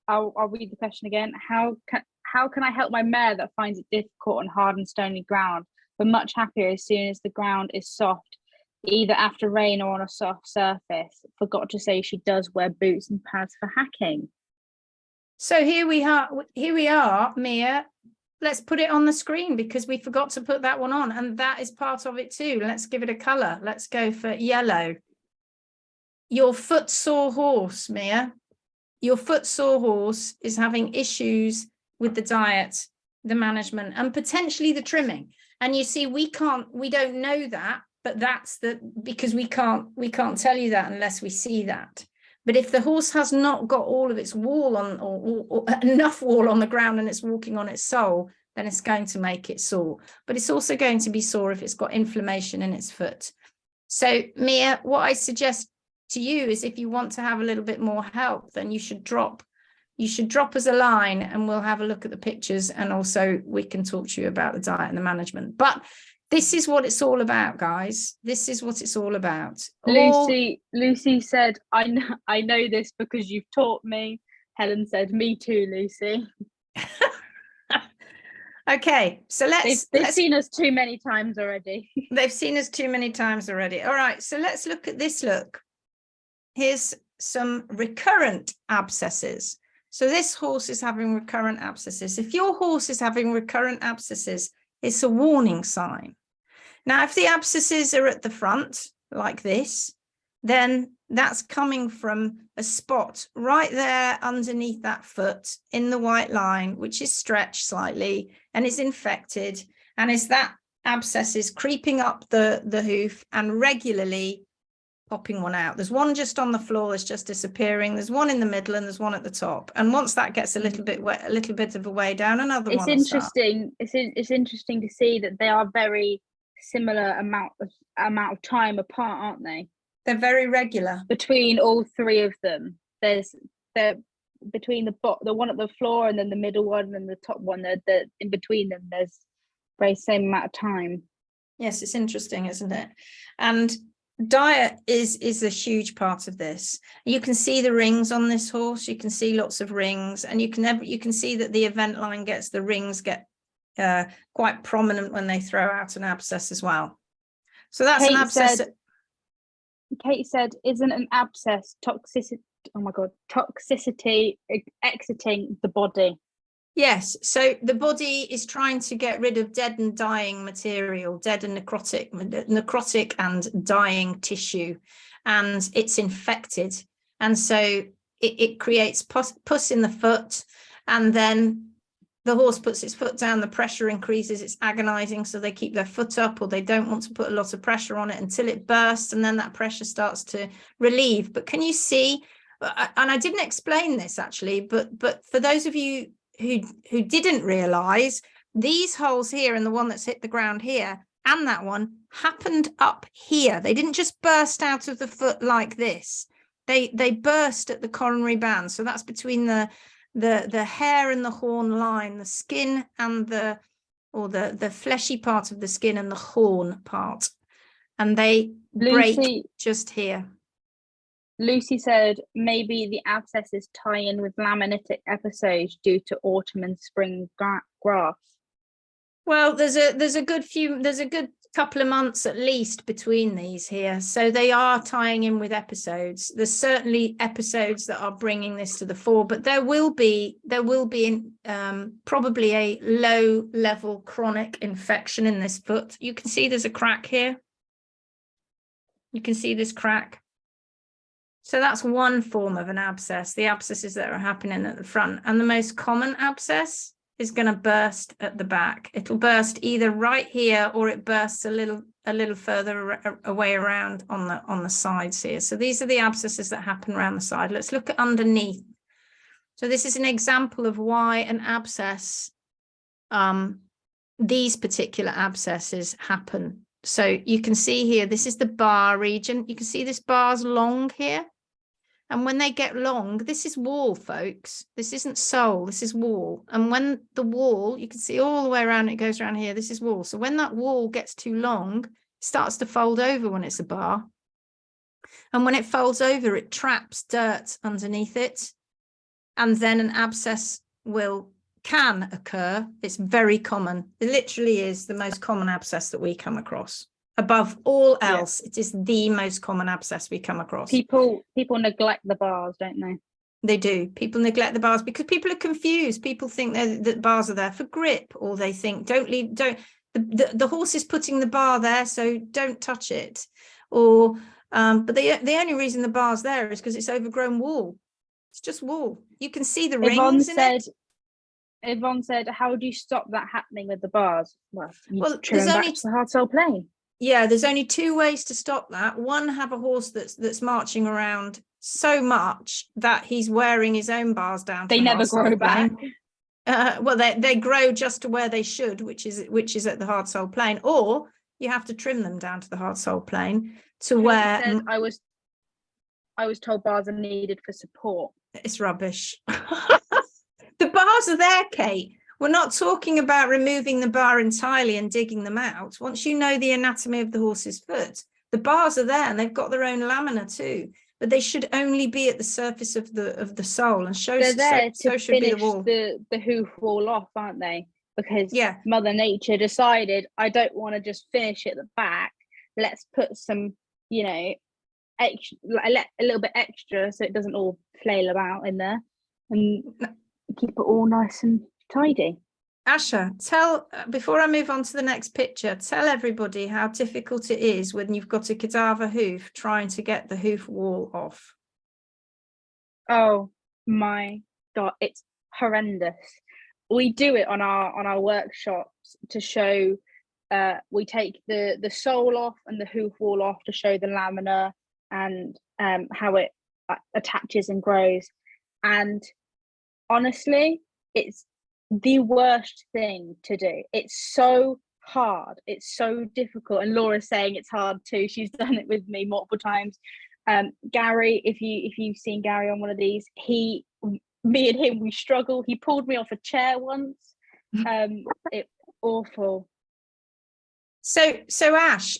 B: I'll read the question again. How can I help my mare that finds it difficult on hard and stony ground, but much happier as soon as the ground is soft, either after rain or on a soft surface? Forgot to say she does wear boots and pads for hacking.
A: So here we are, Mia. Let's put it on the screen, because we forgot to put that one on, and that is part of it too. Let's give it a color. Let's go for yellow. Your footsore horse, Mia. Your footsore horse is having issues with the diet, the management, and potentially the trimming. And you see, we don't know that, but that's because we can't tell you that unless we see that. But if the horse has not got all of its wool on, or enough wool on the ground, and it's walking on its sole, then it's going to make it sore. But it's also going to be sore if it's got inflammation in its foot. So Mia, what I suggest to you is, if you want to have a little bit more help, then you should drop us a line, and we'll have a look at the pictures, and also we can talk to you about the diet and the management. But this is what it's all about, guys. This is what it's all about.
B: Lucy said, I know this because you've taught me. Helen said, me too, Lucy.
A: Okay, so
B: they've seen us too many times already.
A: They've seen us too many times already. All right, so let's look at this look. Here's some recurrent abscesses. So this horse is having recurrent abscesses. If your horse is having recurrent abscesses, it's a warning sign. Now, if the abscesses are at the front like this, then that's coming from a spot right there underneath that foot in the white line, which is stretched slightly and is infected. And is that abscess is creeping up the hoof and regularly popping one out. There's one just on the floor that's just disappearing. There's one in the middle, and there's one at the top. And once that gets a little bit of a way down, another one.
B: It's interesting. It's interesting to see that they are very similar amount of time apart, aren't they?
A: They're very regular
B: between all three of them. They're between the one at the floor, and then the middle one, and the top one. The in between them, there's very same amount of time.
A: Yes, it's interesting, isn't it? And diet is a huge part of this. You can see the rings on this horse. You can see lots of rings, and you can see that the event line the rings get quite prominent when they throw out an abscess as well. So that's an abscess.
B: Kate said, isn't an abscess toxicity? Oh my God, toxicity exiting the body?
A: Yes, so the body is trying to get rid of dead and dying material, dead and necrotic and dying tissue, and it's infected. And so it creates pus in the foot, and then the horse puts its foot down, the pressure increases, it's agonizing, so they keep their foot up, or they don't want to put a lot of pressure on it until it bursts, and then that pressure starts to relieve. But can you see, and I didn't explain this actually, but for those of you who didn't realize, these holes here and the one that's hit the ground here and that one happened up here. They didn't just burst out of the foot like this. They burst at the coronary band. So that's between the hair and the horn line, the skin and the or the fleshy part of the skin and the horn part, and they
B: Lucy,
A: break just here.
B: Lucy said maybe the abscesses tie in with laminitic episodes due to autumn and spring grass.
A: Well, there's a good couple of months at least between these here, so they are tying in with episodes. There's certainly episodes that are bringing this to the fore, but there will be probably a low level chronic infection in this foot. You can see there's a crack here. You can see this crack. So that's one form of an abscess, the abscesses that are happening at the front. And the most common abscess is going to burst at the back. It'll burst either right here, or it bursts a little further away around on the sides here. So these are the abscesses that happen around the side. Let's look at underneath. So this is an example of why an abscess, these particular abscesses happen. So you can see here, this is the bar region. You can see this bar's long here. And when they get long, this is wall, folks. This isn't sole, this is wall. And when the wall, you can see all the way around, it goes around here, this is wall. So when that wall gets too long, it starts to fold over when it's a bar. And when it folds over, it traps dirt underneath it. And then an abscess can occur. It's very common. It literally is the most common abscess that we come across. Above all else, it is the most common abscess we come across.
B: People neglect the bars, don't they?
A: They do. People neglect the bars because people are confused. People think that bars are there for grip, or they think the horse is putting the bar there, so don't touch it. Or but the only reason the bar's there is because it's overgrown wall. It's just wall. You can see the rings in it.
B: Yvonne said, how do you stop that happening with the bars? Well,
A: there's only
B: back to the hard sole plane.
A: Yeah, there's only two ways to stop that. One, have a horse that's marching around so much that he's wearing his own bars down.
B: They never grow back.
A: Well, they grow just to where they should, which is at the hard sole plane, or you have to trim them down to the hard sole plane to where.
B: Said, I was told bars are needed for support.
A: It's rubbish. The bars are there, Kate. We're not talking about removing the bar entirely and digging them out. Once you know the anatomy of the horse's foot, the bars are there and they've got their own lamina too, but they should only be at the surface of the sole, and
B: they're there to
A: should be the
B: finish
A: wall.
B: the hoof wall off, aren't they? Because Mother Nature decided, I don't want to just finish at the back. Let's put some, extra, a little bit extra so it doesn't all flail about in there, and keep it all nice and tidy.
A: Asha, before I move on to the next picture, tell everybody how difficult it is when you've got a cadaver hoof trying to get the hoof wall off.
B: Oh my God, it's horrendous. We do it on our workshops to show. We take the sole off and the hoof wall off to show the lamina and how it attaches and grows. And honestly, it's the worst thing to do. It's so hard. It's so difficult. And Laura's saying it's hard too. She's done it with me multiple times. Garry, if you've seen Garry on one of these, me and him, we struggle. He pulled me off a chair once. It's awful.
A: So Ash,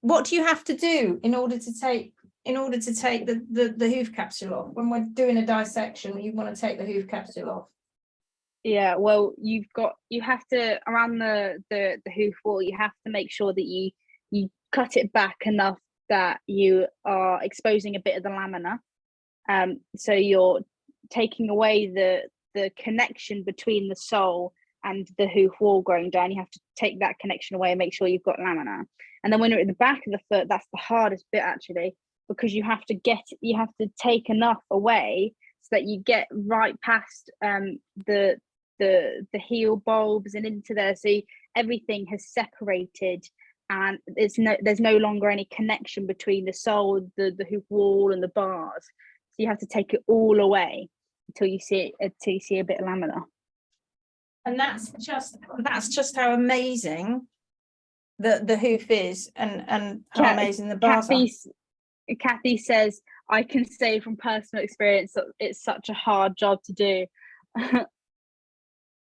A: what do you have to do in order to take the hoof capsule off? When we're doing a dissection, you want to take the hoof capsule off.
B: Yeah, well, you have to, around the hoof wall, you have to make sure that you cut it back enough that you are exposing a bit of the lamina. So you're taking away the connection between the sole and the hoof wall growing down. You have to take that connection away and make sure you've got lamina. And then when you're at the back of the foot, that's the hardest bit actually, because you have to take enough away so that you get right past the heel bulbs and into there, so everything has separated and there's no longer any connection between the sole, the hoof wall and the bars. So you have to take it all away until you see a bit of lamina.
A: And that's just how amazing the hoof is, and how amazing the bars are.
B: Kathy says, I can say from personal experience that it's such a hard job to do.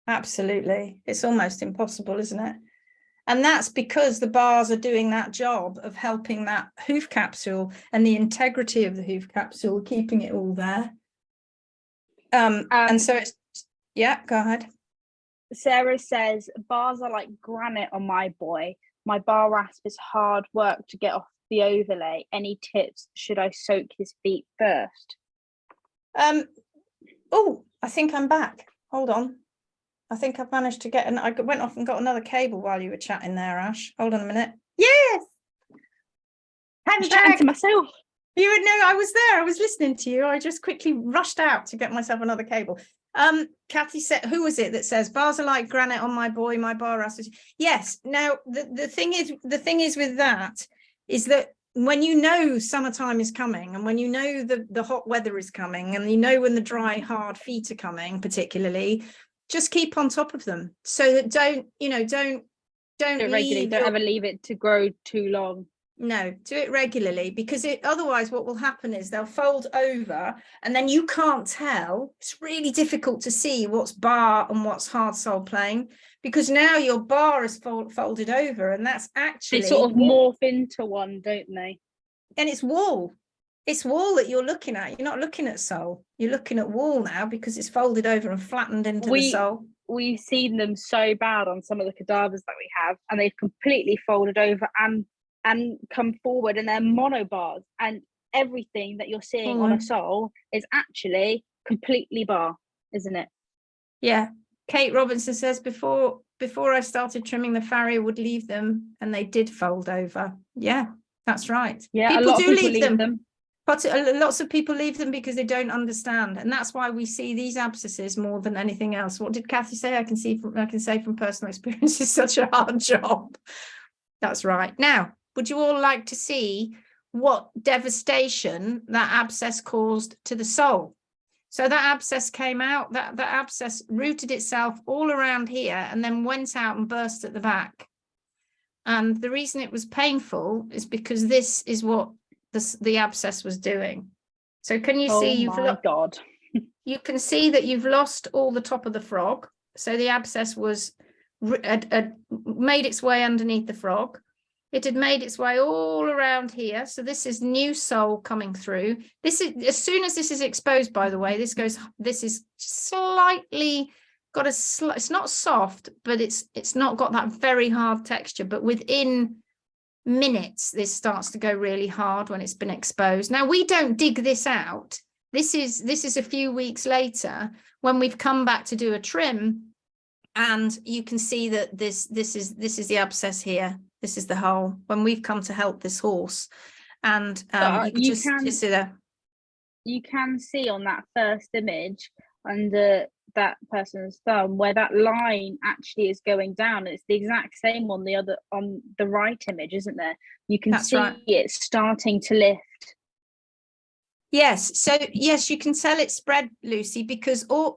A: Absolutely. It's almost impossible, isn't it? And that's because the bars are doing that job of helping that hoof capsule and the integrity of the hoof capsule, keeping it all there. And so it's, yeah, go ahead.
B: Sarah says, bars are like granite on my boy. My bar rasp is hard work to get off the overlay. Any tips? Should I soak his feet first?
A: Oh, I think I'm back. Hold on. I think I've managed to get, and I went off and got another cable while you were chatting there, Ash. Hold on a minute. Yes.
B: I'm chatting to myself.
A: You would know I was there. I was listening to you. I just quickly rushed out to get myself another cable. Kathy said, who was it that says bars are like granite on my boy, my bar rasp? Yes. Now the thing is with that is that when you know summertime is coming, and when you know the hot weather is coming, and you know when the dry hard feet are coming, particularly, just keep on top of them, so that don't
B: ever leave it to grow too long.
A: No, do it regularly, because otherwise what will happen is they'll fold over and then you can't tell. It's really difficult to see what's bar and what's hard sole plain, because now your bar is folded over, and that's actually
B: they sort of morph into one, don't they?
A: And it's wall that you're looking at. You're not looking at sole, you're looking at wall now, because it's folded over and flattened into the sole.
B: We've seen them so bad on some of the cadavers that we have, and they've completely folded over and come forward, and they're monobars, and everything that you're seeing on a sole is actually completely bar, isn't it?
A: Yeah. Kate Robinson says, before I started trimming, the farrier would leave them and they did fold over. Yeah, that's right.
B: Yeah, people do leave them.
A: But lots of people leave them because they don't understand, and that's why we see these abscesses more than anything else. What did Kathy say? I can say from personal experience, it's such a hard job. That's right. Now, would you all like to see what devastation that abscess caused to the sole? So that abscess came out, that abscess rooted itself all around here and then went out and burst at the back. And the reason it was painful is because this is what the abscess was doing. So can you see?
B: Oh my God.
A: You can see that you've lost all the top of the frog. So the abscess had made its way underneath the frog. It had made its way all around here. So this is new sole coming through. This is, as soon as this is exposed, by the way, this is slightly got it's not soft, but it's not got that very hard texture. But within minutes, this starts to go really hard when it's been exposed. Now, we don't dig this out. This is a few weeks later when we've come back to do a trim, and you can see that this is the abscess here. This is the hole when we've come to help this horse. And you can see there.
B: You can see on that first image under that person's thumb where that line actually is going down. It's the exact same on the right image, isn't there? You can see it starting to lift.
A: Yes, so yes, you can tell it's spread, Lucy, because all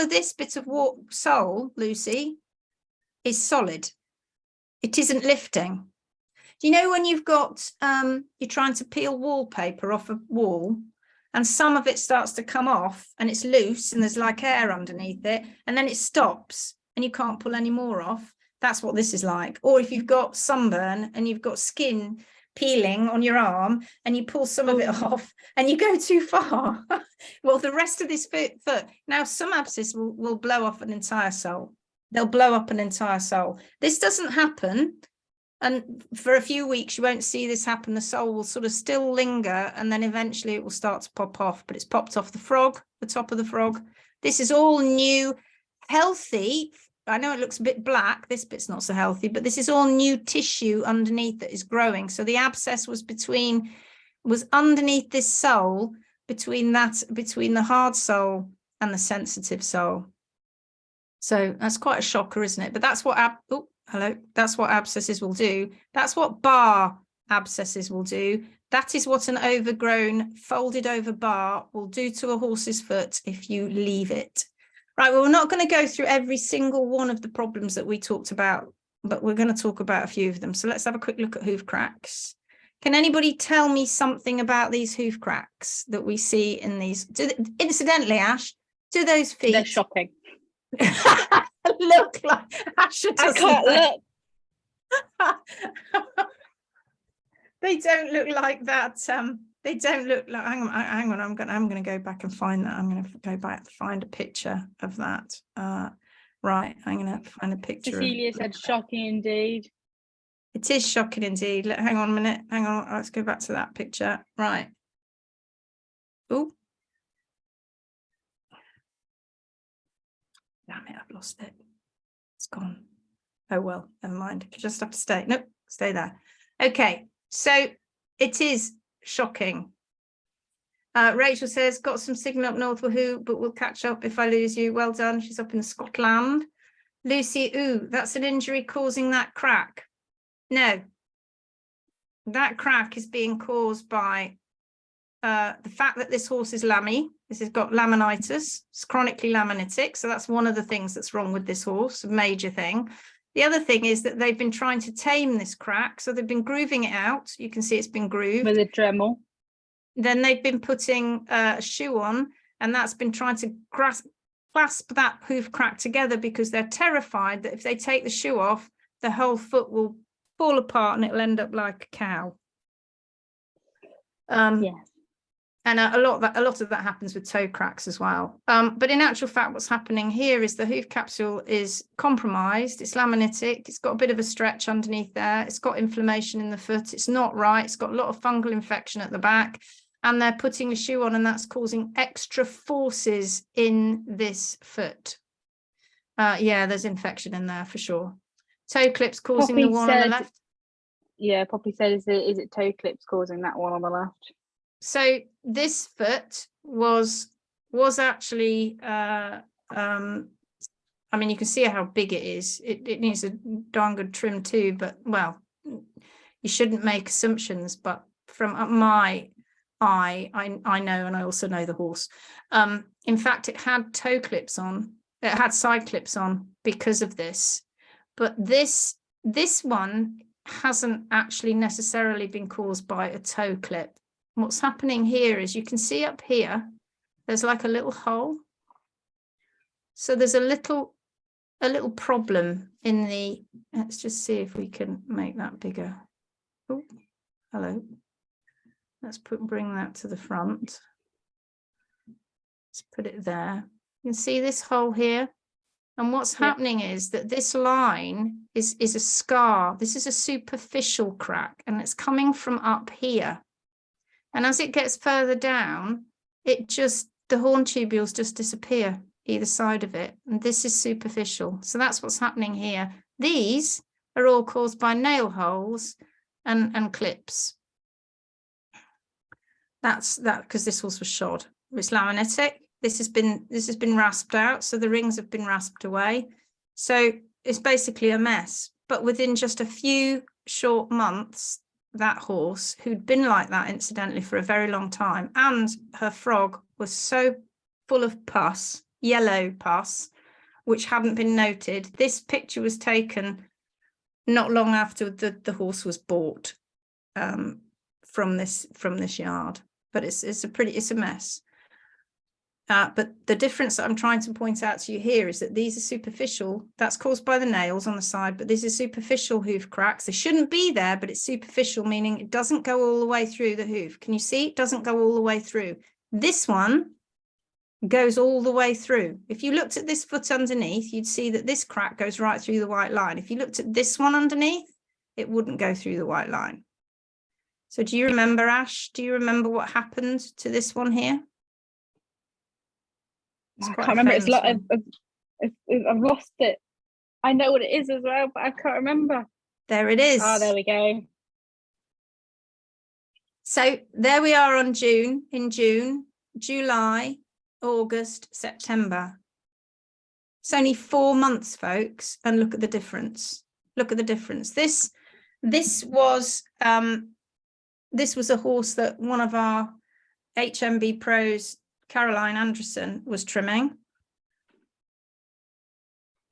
A: of this bit of sole, Lucy, is solid. It isn't lifting. Do you know when you've got you're trying to peel wallpaper off a wall, and some of it starts to come off and it's loose and there's like air underneath it, and then it stops and you can't pull any more off? That's what this is like. Or if you've got sunburn and you've got skin peeling on your arm and you pull some of it off and you go too far, well, the rest of this foot, now some abscess will blow off an entire sole. They'll blow up an entire sole. This doesn't happen, and for a few weeks you won't see this happen. The sole will sort of still linger, and then eventually it will start to pop off. But it's popped off the frog, the top of the frog. This is all new, healthy. I know it looks a bit black. This bit's not so healthy, but this is all new tissue underneath that is growing. So the abscess was underneath this sole, between the hard sole and the sensitive sole. So that's quite a shocker, isn't it? But that's what that's what abscesses will do. That's what bar abscesses will do. That is what an overgrown, folded over bar will do to a horse's foot if you leave it. Right, well, we're not going to go through every single one of the problems that we talked about, but we're going to talk about a few of them. So let's have a quick look at hoof cracks. Can anybody tell me something about these hoof cracks that we see in these? Incidentally, Ash, do those feet?
B: They're shocking.
A: look like Asher
B: I
A: doesn't
B: can't
A: they?
B: look.
A: They don't look like that. They don't look like. Hang on. I'm gonna go back and find that. I'm gonna go back and find a picture of that. Right. I'm gonna find a picture.
B: Cecilia said, "Shocking indeed."
A: It is shocking indeed. Hang on a minute. Hang on. Let's go back to that picture. Right. Oh. Damn it! I've lost it. It's gone. Oh well. Never mind. You just have to stay. Nope. Stay there. Okay. So it is shocking. Rachel says, got some signal up north, woohoo, but we'll catch up if I lose you. Well done. She's up in Scotland. Lucy, ooh, that's an injury causing that crack. No, that crack is being caused by the fact that this horse is lammy. This has got laminitis. It's chronically laminitic. So that's one of the things that's wrong with this horse, a major thing. The other thing is that they've been trying to tame this crack. So they've been grooving it out. You can see it's been grooved.
B: With a Dremel.
A: Then they've been putting a shoe on, and that's been trying to clasp that hoof crack together because they're terrified that if they take the shoe off, the whole foot will fall apart and it'll end up like a cow.
B: Yes.
A: And a lot of that happens with toe cracks as well. But in actual fact, what's happening here is the hoof capsule is compromised. It's laminitic. It's got a bit of a stretch underneath there. It's got inflammation in the foot. It's not right. It's got a lot of fungal infection at the back. And they're putting a shoe on, and that's causing extra forces in this foot. Yeah, there's infection in there for sure. Toe clips causing
B: Poppy
A: the one on the left.
B: Yeah, Poppy said, is it toe clips causing that one on the left?
A: So this foot was actually, I mean, you can see how big it is. It needs a darn good trim too, but well, you shouldn't make assumptions, but from my eye, I know, and I also know the horse. In fact, it had toe clips on, it had side clips on because of this, but this one hasn't actually necessarily been caused by a toe clip. What's happening here is you can see up here, there's like a little hole. So there's a little problem in the, let's just see if we can make that bigger. Oh, hello. Let's bring that to the front. Let's put it there. You can see this hole here. And what's happening is that this line is a scar. This is a superficial crack, and it's coming from up here. And as it gets further down, the horn tubules just disappear either side of it. And this is superficial. So that's what's happening here. These are all caused by nail holes and clips. That's that, because this horse was shod. It's laminitic. This has been rasped out. So the rings have been rasped away. So it's basically a mess. But within just a few short months, that horse, who'd been like that incidentally for a very long time, and her frog was so full of pus, yellow pus, which hadn't been noted. This picture was taken not long after the horse was bought from this yard. But it's a mess. But the difference that I'm trying to point out to you here is that these are superficial. That's caused by the nails on the side, but these are superficial hoof cracks. They shouldn't be there, but it's superficial, meaning it doesn't go all the way through the hoof. Can you see? It doesn't go all the way through. This one goes all the way through. If you looked at this foot underneath, you'd see that this crack goes right through the white line. If you looked at this one underneath, it wouldn't go through the white line. So do you remember, Ash? Do you remember what happened to this one here?
B: I can't remember. It's like I've lost it. I know what it is as well, but I can't remember.
A: There it is.
B: Oh, there we go.
A: So there we are in June, July, August, September. It's only 4 months, folks, and look at the difference. Look at the difference. This was a horse that one of our HMB pros, Caroline Anderson, was trimming.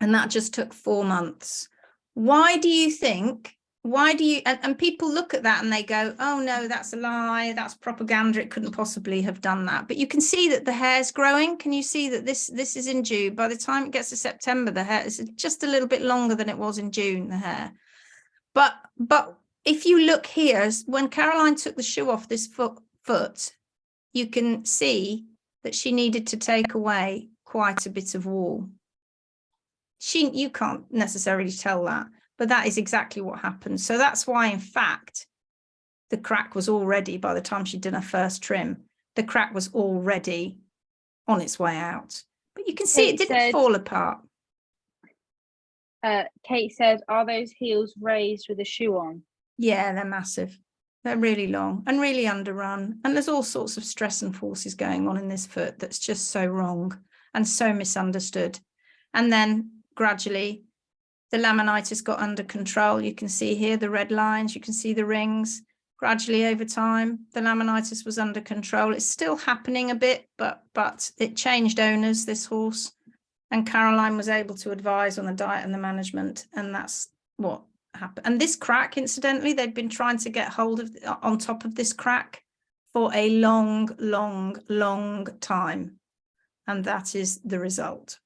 A: And that just took 4 months. Why do you think why do you, and people look at that and they go, oh no, that's a lie, that's propaganda, it couldn't possibly have done that. But you can see that the hair's growing. Can you see that this is in June? By the time it gets to September, the hair is just a little bit longer than it was in June, the hair. But if you look here, when Caroline took the shoe off this foot, you can see that she needed to take away quite a bit of wool. You can't necessarily tell that, but that is exactly what happened. So that's why, in fact, the crack was already, by the time she'd done her first trim, the crack was already on its way out. But you can see it didn't fall apart.
B: Kate says, are those heels raised with a shoe on?
A: Yeah, they're massive. They're really long and really underrun. And there's all sorts of stress and forces going on in this foot that's just so wrong and so misunderstood. And then gradually the laminitis got under control. You can see here the red lines, you can see the rings. Gradually over time, the laminitis was under control. It's still happening a bit, but it changed owners, this horse. And Caroline was able to advise on the diet and the management. And that's what happened. And this crack, incidentally, they'd been trying to get hold of on top of this crack for a long time. And that is the result.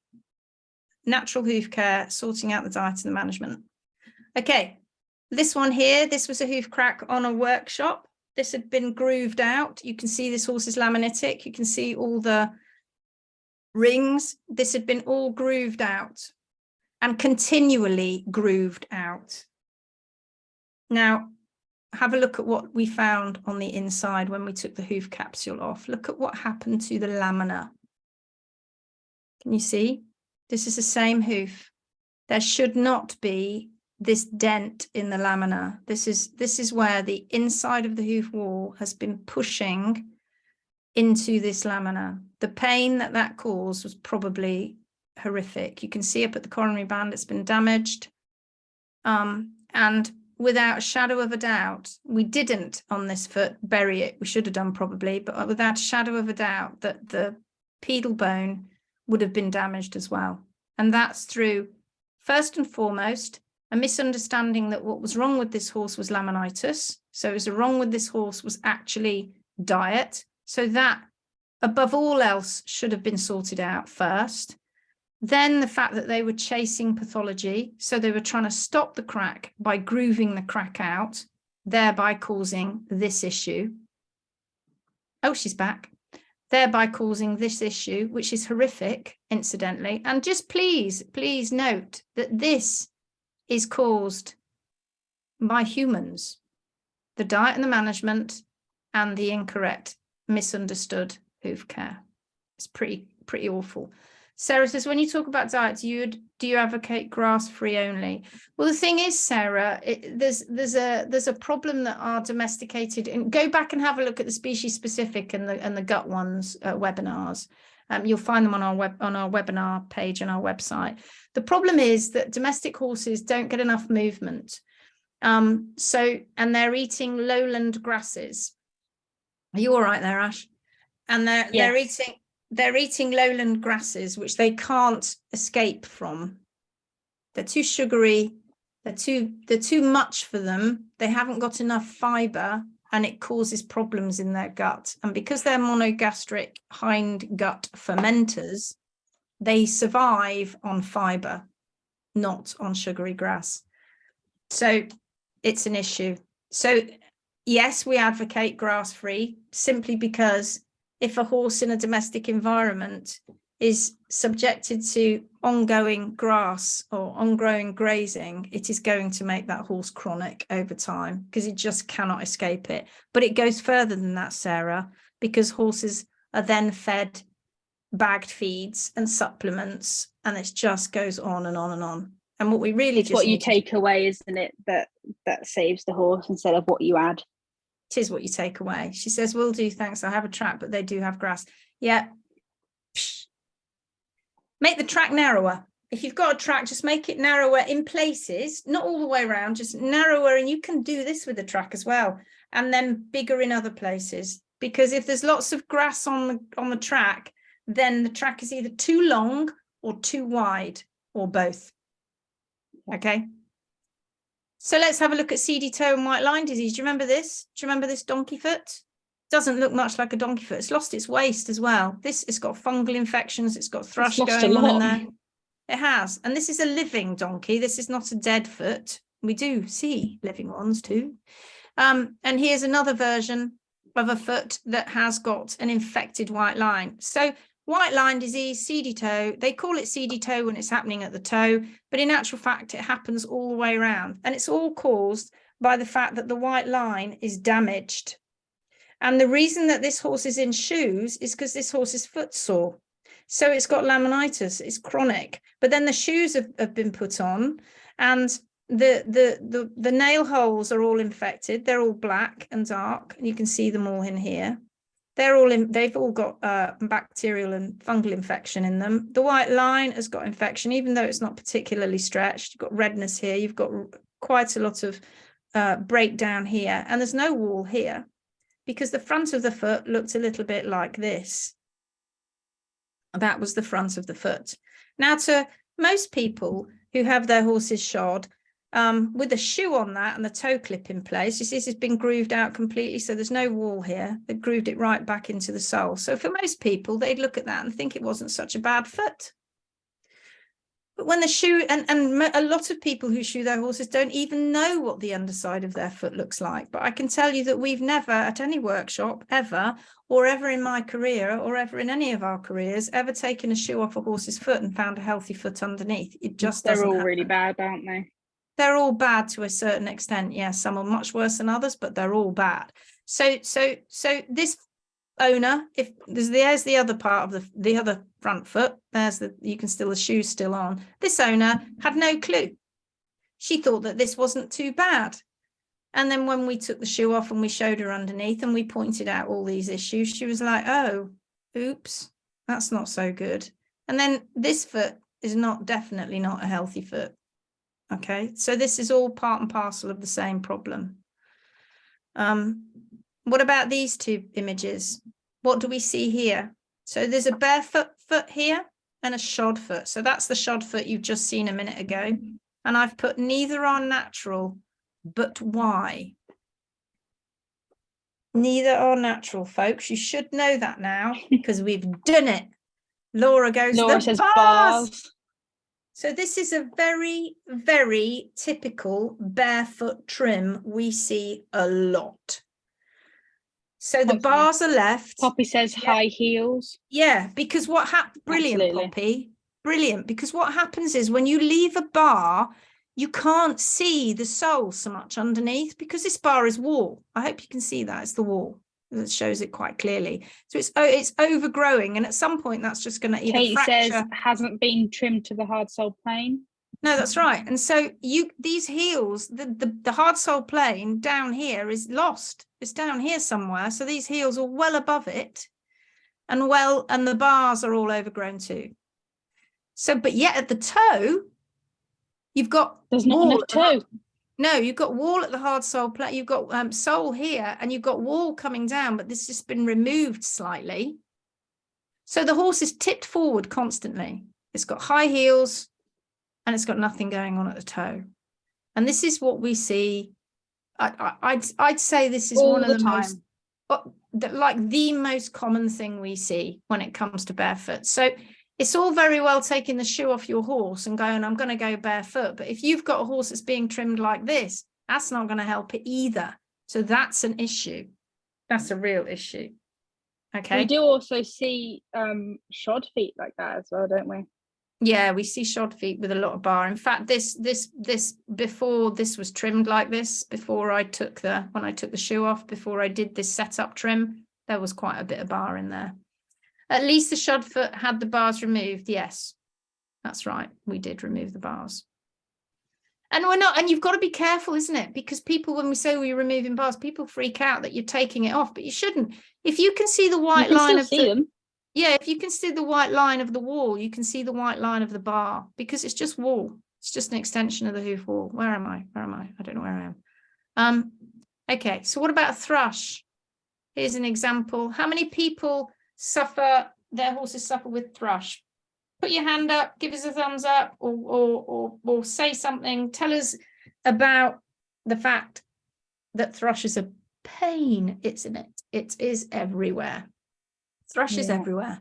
A: Natural hoof care, sorting out the diet and the management. Okay, this one here, this was a hoof crack on a workshop. This had been grooved out. You can see this horse is laminitic. You can see all the rings. This had been all grooved out and continually grooved out. Now, have a look at what we found on the inside when we took the hoof capsule off. Look at what happened to the lamina. Can you see? This is the same hoof. There should not be this dent in the lamina. This is where the inside of the hoof wall has been pushing into this lamina. The pain that caused was probably horrific. You can see up at the coronary band, it's been damaged. And without a shadow of a doubt, we didn't on this foot bury it. We should have done probably, but without a shadow of a doubt that the pedal bone would have been damaged as well. And that's through, first and foremost, a misunderstanding that what was wrong with this horse was laminitis. So it was wrong with this horse was actually diet. So that, above all else, should have been sorted out first. Then the fact that they were chasing pathology. So they were trying to stop the crack by grooving the crack out, thereby causing this issue. Oh, she's back. Thereby causing this issue, which is horrific, incidentally. And just please note that this is caused by humans, the diet and the management and the incorrect, misunderstood hoof care. It's pretty awful. Sarah says, when you talk about diet, do you advocate grass-free only? Well, the thing is, Sarah, there's a problem that are domesticated. And go back and have a look at the species-specific and the gut ones webinars. You'll find them on our webinar page on our website. The problem is that domestic horses don't get enough movement. And they're eating lowland grasses. Are you all right there, Ash? And they're eating lowland grasses, which they can't escape from. They're too sugary. They're too much for them. They haven't got enough fiber, and it causes problems in their gut. And because they're monogastric hindgut fermenters, they survive on fiber, not on sugary grass. So it's an issue. So yes, we advocate grass-free simply because if a horse in a domestic environment is subjected to ongoing grass or ongoing grazing, it is going to make that horse chronic over time because it just cannot escape it. But it goes further than that, Sarah, because horses are then fed bagged feeds and supplements, and it just goes on and on and on. And what we really
B: it's what you take away, isn't it, that saves the horse instead of what you add.
A: It is what you take away. She says, will do, thanks. I have a track, but they do have grass. Yeah. Make the track narrower. If you've got a track, just make it narrower in places, not all the way around, just narrower. And you can do this with the track as well. And then bigger in other places. Because if there's lots of grass on the track, then the track is either too long or too wide or both. Okay. So let's have a look at seedy toe and white line disease. Do you remember this? Do you remember this donkey foot? Doesn't look much like a donkey foot. It's lost its waist as well. It's got fungal infections. It's got thrush going on in there. It has. And this is a living donkey. This is not a dead foot. We do see living ones too. And here's another version of a foot that has got an infected white line. So white line disease, seedy toe, they call it seedy toe when it's happening at the toe, but in actual fact, it happens all the way around. And it's all caused by the fact that the white line is damaged. And the reason that this horse is in shoes is because this horse is footsore. So it's got laminitis, it's chronic, but then the shoes have been put on and the nail holes are all infected. They're all black and dark, and you can see them all in here. They've all got bacterial and fungal infection in them. The white line has got infection, even though it's not particularly stretched. You've got redness here. You've got quite a lot of breakdown here, and there's no wall here because the front of the foot looked a little bit like this. That was the front of the foot. Now, to most people who have their horses shod with a shoe on that and the toe clip in place, you see this has been grooved out completely, so there's no wall here. They've grooved it right back into the sole. So for most people, they'd look at that and think it wasn't such a bad foot. But when the shoe, and a lot of people who shoe their horses don't even know what the underside of their foot looks like. But I can tell you that we've never at any workshop ever, or ever in my career, or ever in any of our careers, ever taken a shoe off a horse's foot and found a healthy foot underneath. It just doesn't happen.
B: They're all really bad, aren't they?
A: They're all bad to a certain extent. Yeah, some are much worse than others, but they're all bad. So this owner, if there's the other part of the other front foot, you can still, the shoe's still on. This owner had no clue. She thought that this wasn't too bad. And then when we took the shoe off and we showed her underneath and we pointed out all these issues, she was like, oh, oops, that's not so good. And then this foot is definitely not a healthy foot. Okay, so this is all part and parcel of the same problem. What about these two images? What do we see here? So there's a barefoot foot here and a shod foot. So that's the shod foot you've just seen a minute ago. And I've put neither are natural, but why? Neither are natural, folks. You should know that now because we've done it. Laura says bars. So this is a very, very typical barefoot trim we see a lot. So the bars are left.
B: Poppy says high heels.
A: Yeah, because what happens, brilliant, absolutely. Poppy, brilliant. Because what happens is when you leave a bar, you can't see the sole so much underneath because this bar is wall. I hope you can see that. It's the wall that shows it quite clearly. So it's overgrowing, and at some point that's just going to either
B: Kate
A: fracture.
B: Says hasn't been trimmed to the hard sole plane.
A: No, that's right. And so these heels, the hard sole plane down here is lost. It's down here somewhere. So these heels are well above it, and the bars are all overgrown too. So, but yet at the toe, there's not enough toe. No, you've got wall at the hard sole plate. You've got sole here, and you've got wall coming down, but this has been removed slightly. So the horse is tipped forward constantly. It's got high heels, and it's got nothing going on at the toe. And this is what we see. I'd say this is one of the most, like the most common thing we see when it comes to barefoot. So it's all very well taking the shoe off your horse and going, I'm going to go barefoot. But if you've got a horse that's being trimmed like this, that's not going to help it either. So that's an issue. That's a real issue. Okay.
B: We do also see shod feet like that as well, don't we?
A: Yeah, we see shod feet with a lot of bar. In fact, this before this was trimmed like this, when I took the shoe off, before I did this setup trim, there was quite a bit of bar in there. At least the shod foot had the bars removed. Yes, that's right. We did remove the bars. And you've got to be careful, isn't it? Because people, when we say we're removing bars, people freak out that you're taking it off, but you shouldn't. If you can see the white line of them. Yeah, if you can see the white line of the wall, you can see the white line of the bar because it's just wall. It's just an extension of the hoof wall. Where am I? I don't know where I am. Okay, so what about a thrush? Here's an example. How many people their horses suffer with thrush? Put your hand up, give us a thumbs up, or say something. Tell us about the fact that thrush is a pain, isn't it? It is everywhere. Thrush is everywhere.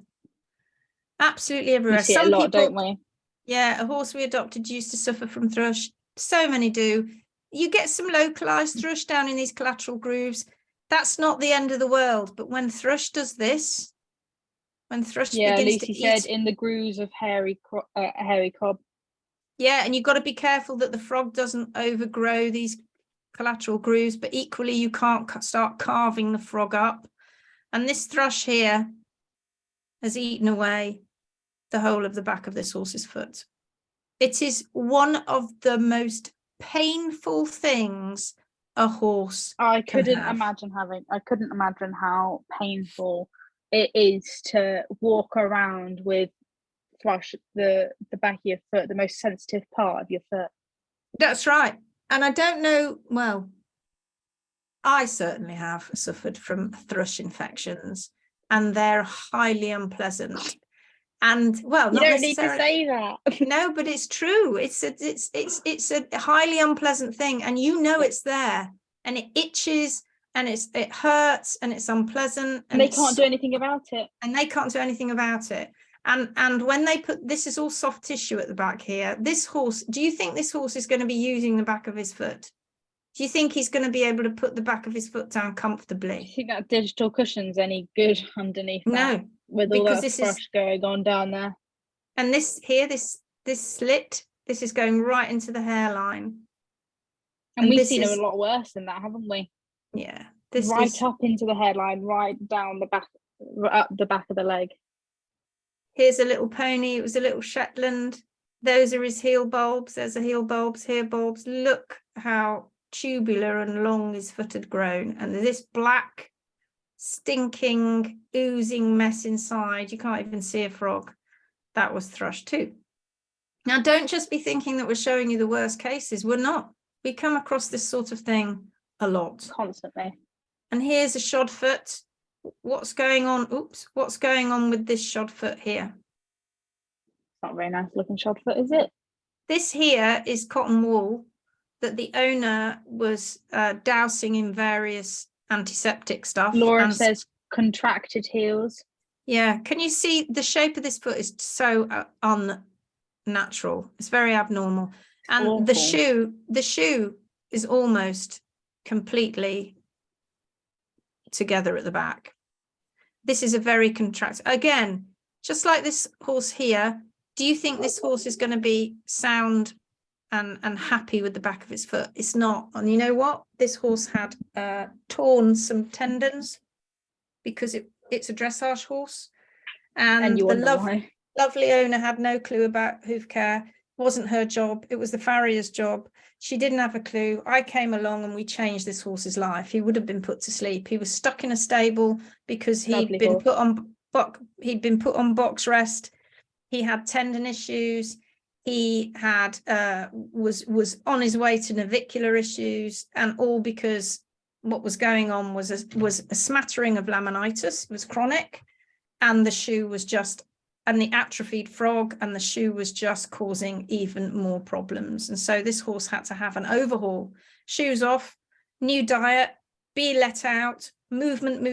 A: Absolutely everywhere.
B: We see it a lot, don't we?
A: Yeah, a horse we adopted used to suffer from thrush. So many do. You get some localized thrush down in these collateral grooves. That's not the end of the world. But when thrush does this, when thrush begins
B: Lucy
A: to
B: said
A: eat,
B: in the grooves of hairy cob.
A: yeah, and you've got to be careful that the frog doesn't overgrow these collateral grooves, but equally you can't start carving the frog up. And this thrush here has eaten away the whole of the back of this horse's foot. It is one of the most painful things a horse
B: I couldn't
A: can have.
B: I couldn't imagine how painful it is to walk around with thrush, the back of your foot, the most sensitive part of your foot.
A: That's right. And I don't know, well, I certainly have suffered from thrush infections, and they're highly unpleasant. And well,
B: you
A: not
B: don't need to
A: necessarily
B: say that.
A: No, but it's true. It's a highly unpleasant thing, and you know it's there, and it itches, and it hurts, and it's unpleasant,
B: and they can't do anything about it.
A: And they can't do anything about it. And when they put, this is all soft tissue at the back here. This horse, do you think this horse is going to be using the back of his foot? Do you think he's going to be able to put the back of his foot down comfortably?
B: Do you think that digital cushion's any good underneath that?
A: No,
B: with all that thrush going on down there.
A: And this here, this slit, this is going right into the hairline.
B: And we've seen it a lot worse than that, haven't we?
A: Yeah.
B: Right up into the hairline, right down the back, up the back of the leg.
A: Here's a little pony. It was a little Shetland. Those are his heel bulbs. There's a heel bulbs, here bulbs. Look how tubular and long his foot had grown. And this black, stinking, oozing mess inside. You can't even see a frog. That was thrush too. Now, don't just be thinking that we're showing you the worst cases. We're not. We come across this sort of thing a lot.
B: Constantly.
A: And here's a shod foot. What's going on? Oops. What's going on with this shod foot here?
B: Not a very nice looking shod foot, is it?
A: This here is cotton wool that the owner was dousing in various antiseptic stuff.
B: Laura says contracted heels.
A: Yeah. Can you see the shape of this foot is so unnatural. It's very abnormal. And awful. The shoe is almost completely together at the back. This is a very contracted, again, just like this horse here. Do you think this horse is going to be sound and happy with the back of its foot? It's not. And you know what? This horse had torn some tendons because it's a dressage horse. And the lovely owner had no clue about hoof care. It wasn't her job. It was the farrier's job. She didn't have a clue. I came along and we changed this horse's life. He would have been put to sleep. He was stuck in a stable because he'd been put on box rest. He had tendon issues. He had was on his way to navicular issues, and all because what was going on was a smattering of laminitis. It was chronic, and the shoe was just, and the atrophied frog and the shoe was just causing even more problems. And so this horse had to have an overhaul, shoes off, new diet, be let out, movement,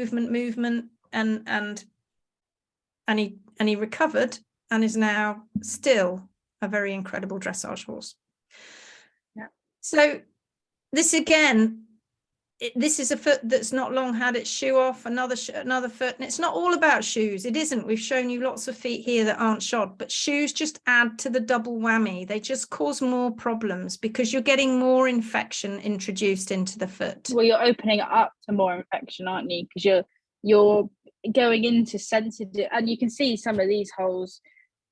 A: and he recovered and is now still a very incredible dressage horse. Yeah. So this again, this is a foot that's not long had its shoe off, another foot, and it's not all about shoes. It isn't. We've shown you lots of feet here that aren't shod, but shoes just add to the double whammy. They just cause more problems because you're getting more infection introduced into the foot.
B: Well, you're opening it up to more infection, aren't you? Because you're going into sensitive, and you can see some of these holes.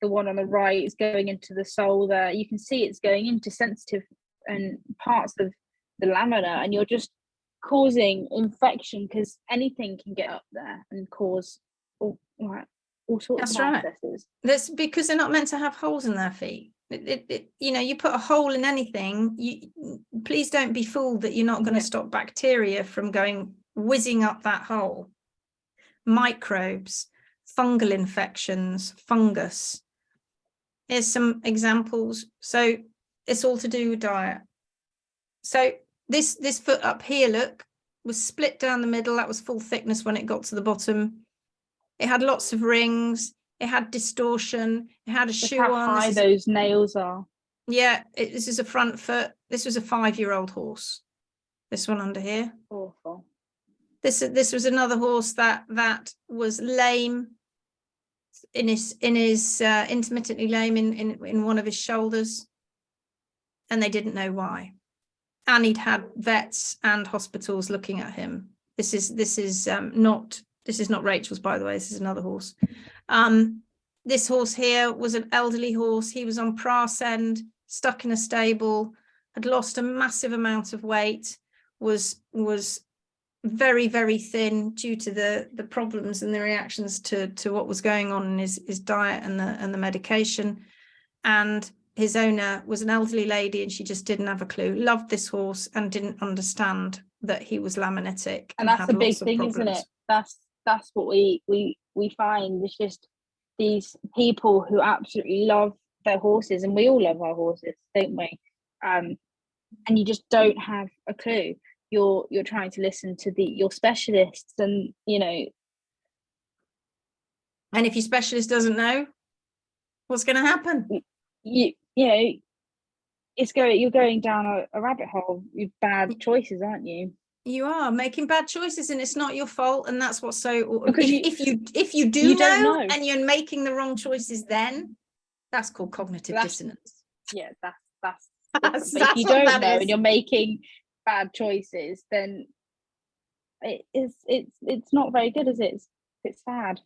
B: The one on the right is going into the sole there. You can see it's going into sensitive and parts of the lamina, and you're just causing infection because anything can get up there and cause all sorts of processes.
A: That's because they're not meant to have holes in their feet. You put a hole in anything, please don't be fooled that you're not going to stop bacteria from going whizzing up that hole. Microbes, fungal infections, fungus. Here's some examples. So it's all to do with diet. So this foot up here, look, was split down the middle. That was full thickness when it got to the bottom. It had lots of rings. It had distortion. It had a shoe
B: how
A: on.
B: high those nails are.
A: Yeah, this is a front foot. This was a 5-year-old horse. This one under here.
B: Awful.
A: This was another horse that was lame in his intermittently lame in one of his shoulders, and they didn't know why. And he'd had vets and hospitals looking at him. This is not Rachel's, by the way. This is another horse. This horse here was an elderly horse. He was on Prass End, stuck in a stable, had lost a massive amount of weight, was very, very thin due to the problems and the reactions to what was going on in his diet and the medication. And his owner was an elderly lady, and she just didn't have a clue. Loved this horse and didn't understand that he was laminitic.
B: And that's a big thing, isn't it? That's what we find. It's just these people who absolutely love their horses, and we all love our horses, don't we? And you just don't have a clue. You're trying to listen to your specialists, and and
A: if your specialist doesn't know, what's going to happen?
B: You're going down a rabbit hole with bad choices, aren't you?
A: You are making bad choices, and it's not your fault. And that's what's so,
B: because
A: if you do know and you're making the wrong choices, then that's called cognitive dissonance.
B: Yeah, that's
A: that's
B: if you don't know
A: is.
B: And you're making bad choices, then it's not very good, is it? It's sad.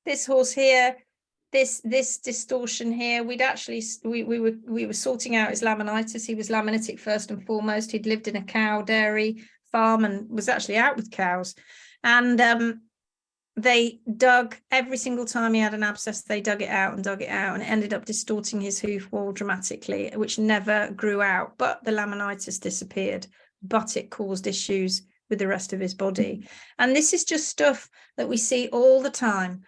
A: This horse here, this distortion here, we were sorting out his laminitis. He was laminitic first and foremost. He'd lived in a cow dairy farm and was actually out with cows, and they dug every single time he had an abscess. They dug it out, and it ended up distorting his hoof wall dramatically, which never grew out, but the laminitis disappeared, but it caused issues with the rest of his body. And this is just stuff that we see all the time.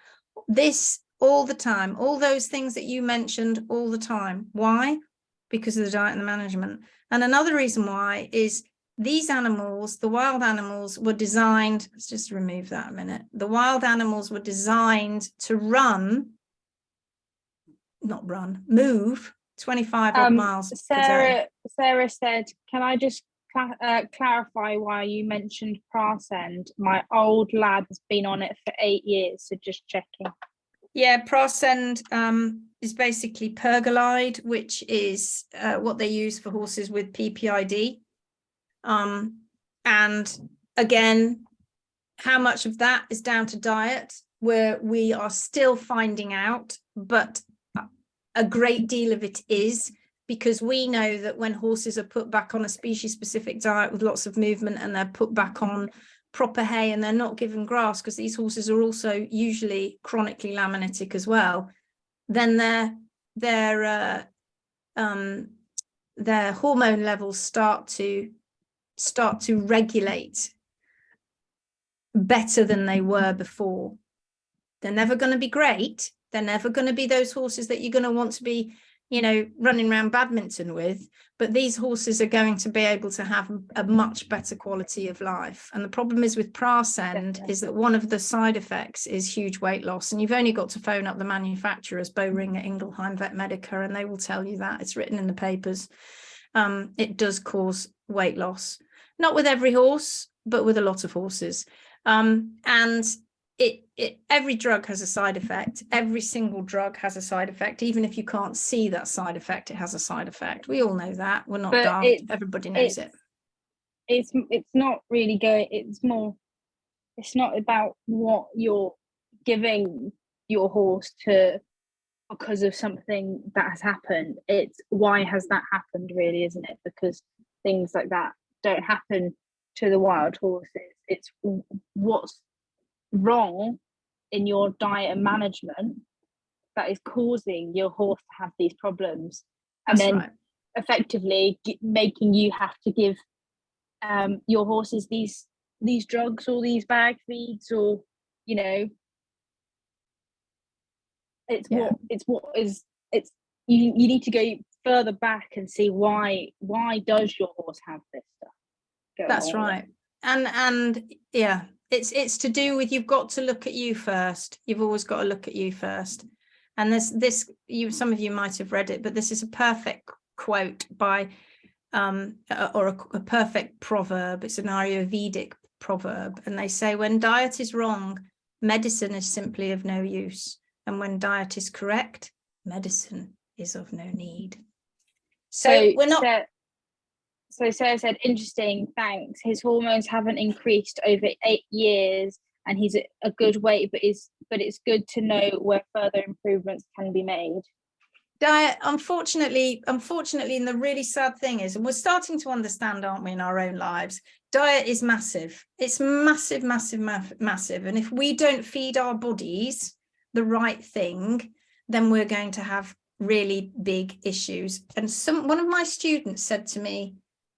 A: All the time, all those things that you mentioned all the time. Why? Because of the diet and the management. And another reason why is these animals, the wild animals, were designed, let's just remove that a minute. The wild animals were designed to move 25 odd miles.
B: Sarah said, can I just clarify why you mentioned Prass End? My old lad has been on it for 8 years, so just checking.
A: Yeah, Prass End is basically pergolide, which is what they use for horses with PPID. And again, how much of that is down to diet, where we are still finding out, but a great deal of it is, because we know that when horses are put back on a species-specific diet with lots of movement, and they're put back on proper hay and they're not given grass, because these horses are also usually chronically laminitic as well, then their hormone levels start to regulate better than they were before. They're never going to be great. They're never going to be those horses that you're going to want to be, running around badminton with, but these horses are going to be able to have a much better quality of life. And the problem is with Prass End is that one of the side effects is huge weight loss, and you've only got to phone up the manufacturers, Bowringer, Ingelheim, Vet Medica, and they will tell you that. It's written in the papers. It does cause weight loss, not with every horse, but with a lot of horses. And every drug has a side effect. Every single drug has a side effect. Even if you can't see that side effect, it has a side effect. We all know that. We're not daft. Everybody knows it.
B: It's not really going. It's not about what you're giving your horse to because of something that has happened. It's why has that happened, really, isn't it? Because things like that don't happen to the wild horses. It's what's wrong in your diet and management that is causing your horse to have these problems, and
A: That's
B: then
A: right.
B: effectively making you have to give your horses these drugs or these bag feeds, or you need to go further back and see why does your horse have this stuff.
A: That's right. And yeah, it's to do with, you've got to look at you first. You've always got to look at you first. And some of you might have read it, but this is a perfect quote by a perfect proverb. It's an Ayurvedic proverb, and they say, when diet is wrong, medicine is simply of no use, and when diet is correct, medicine is of no need. So we're not.
B: So Sarah said, interesting, thanks. His hormones haven't increased over 8 years, and he's a good weight, but it's good to know where further improvements can be made.
A: Diet, unfortunately, and the really sad thing is, and we're starting to understand, aren't we, in our own lives, diet is massive. It's massive, massive, massive. And if we don't feed our bodies the right thing, then we're going to have really big issues. And one of my students said to me,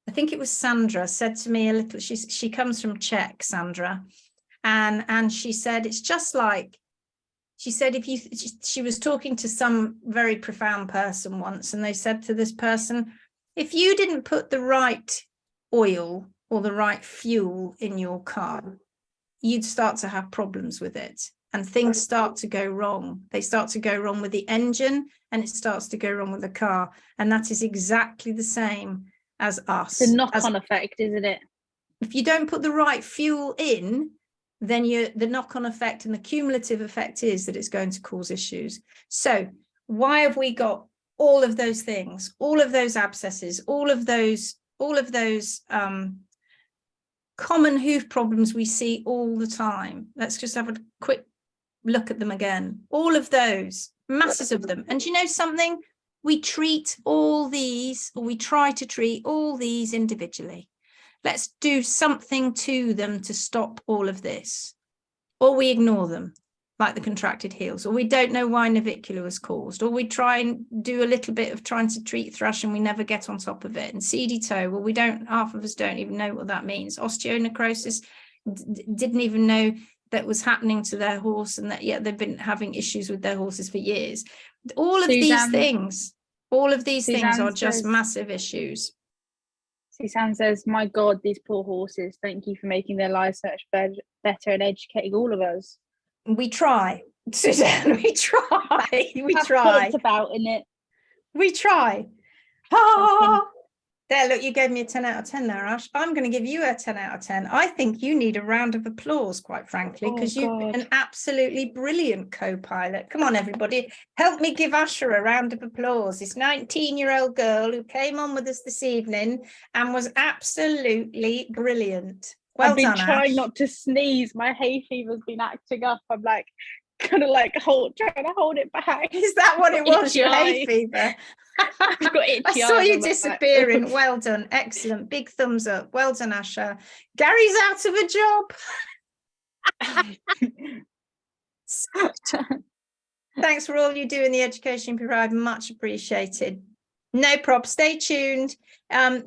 A: I think it was Sandra, said to me a little, she comes from Czech, Sandra, and she said, it's just like, she said, she was talking to some very profound person once, and they said to this person, if you didn't put the right oil or the right fuel in your car, you'd start to have problems with it, and things start to go wrong. They start to go wrong with the engine, and it starts to go wrong with the car. And that is exactly the same as us.
B: The knock-on effect, isn't it?
A: If you don't put the right fuel in, then the knock-on effect and the cumulative effect is that it's going to cause issues. So why have we got all of those things, all of those abscesses, all of those common hoof problems we see all the time? Let's just have a quick look at them again. All of those, masses of them. And you know something? We treat all these, or we try to treat all these individually. Let's do something to them to stop all of this. Or we ignore them, like the contracted heels, or we don't know why navicular was caused, or we try and do a little bit of trying to treat thrush and we never get on top of it. And seedy toe, well, half of us don't even know what that means. Osteonecrosis, didn't even know that was happening to their horse, and that yet they've been having issues with their horses for years. All of these things are just massive issues.
B: Suzanne says, my God, these poor horses, thank you for making their lives so much better and educating all of us.
A: We try, Suzanne, we try. We
B: Have
A: try.
B: thoughts about in it.
A: We try. Ah, there, look, you gave me a 10 out of 10 there, Ash. I'm going to give you a 10 out of 10. I think you need a round of applause, quite frankly, because you've been an absolutely brilliant co-pilot. Come on, everybody. Help me give Asher a round of applause. This 19-year-old girl who came on with us this evening and was absolutely brilliant. Well done, Ash.
B: I've been trying not to sneeze. My hay fever's been acting up. I'm like, kind of like trying to hold it back.
A: Is that what it was, your hay fever?
B: I've got itchy
A: I saw
B: eyes
A: you disappearing. Well done. Excellent. Big thumbs up. Well done, Asha. Gary's out of a job. Thanks for all you do in the education you provide. Much appreciated. No prob. Stay tuned.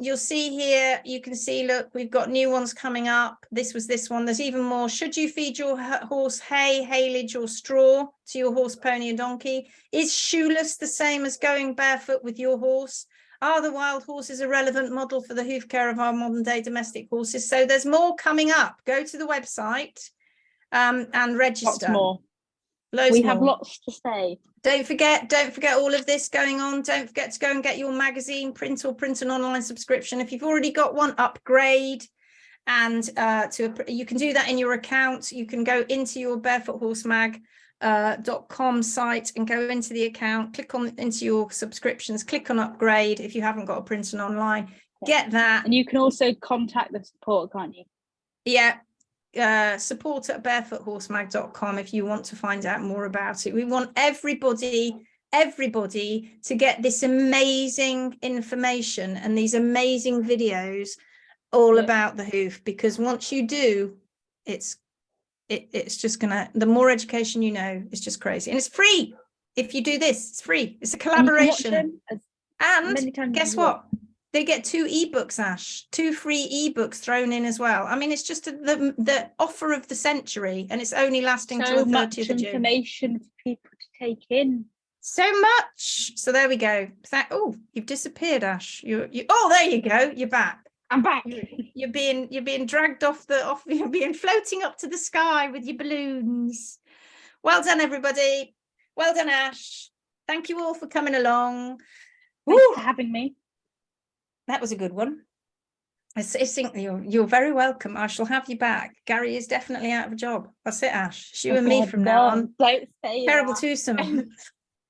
A: You'll see here, you can see, look, we've got new ones coming up. This was this one. There's even more. Should you feed your horse hay, haylage or straw to your horse, pony and donkey? Is shoeless the same as going barefoot with your horse? Are the wild horses a relevant model for the hoof care of our modern day domestic horses? So there's more coming up. Go to the website and register.
B: Lots more.
A: We
B: have lots to say.
A: Don't forget all of this going on. Don't forget to go and get your magazine, print or print an online subscription. If you've already got one, upgrade. And you can do that in your account. You can go into your barefoothorsemag.com site and go into the account, click on into your subscriptions, click on upgrade. If you haven't got a print and online, get that.
B: And you can also contact the support, can't you?
A: Yeah. Support at barefoothorsemag.com if you want to find out more about it. We want everybody to get this amazing information and these amazing videos all about the hoof, because once you do, it's just gonna, the more education you know, it's just crazy. And it's free. If you do this, it's free. It's a collaboration. And guess what? They get 2 ebooks, Ash, 2 free ebooks thrown in as well. I mean, it's just the offer of the century, and it's only lasting till the 30th of June.
B: Information for people to take in.
A: So much. So there we go. Oh, you've disappeared, Ash. Oh, there you go. You're back.
B: I'm back.
A: you're being dragged off you're being floating up to the sky with your balloons. Well done, everybody. Well done, Ash. Thank you all for coming along.
B: Thanks for having me.
A: That was a good one. I think you're very welcome. I shall have you back. Garry is definitely out of a job. That's it, Ash. It's you and me from now on.
B: Don't say
A: Terrible
B: that.
A: twosome.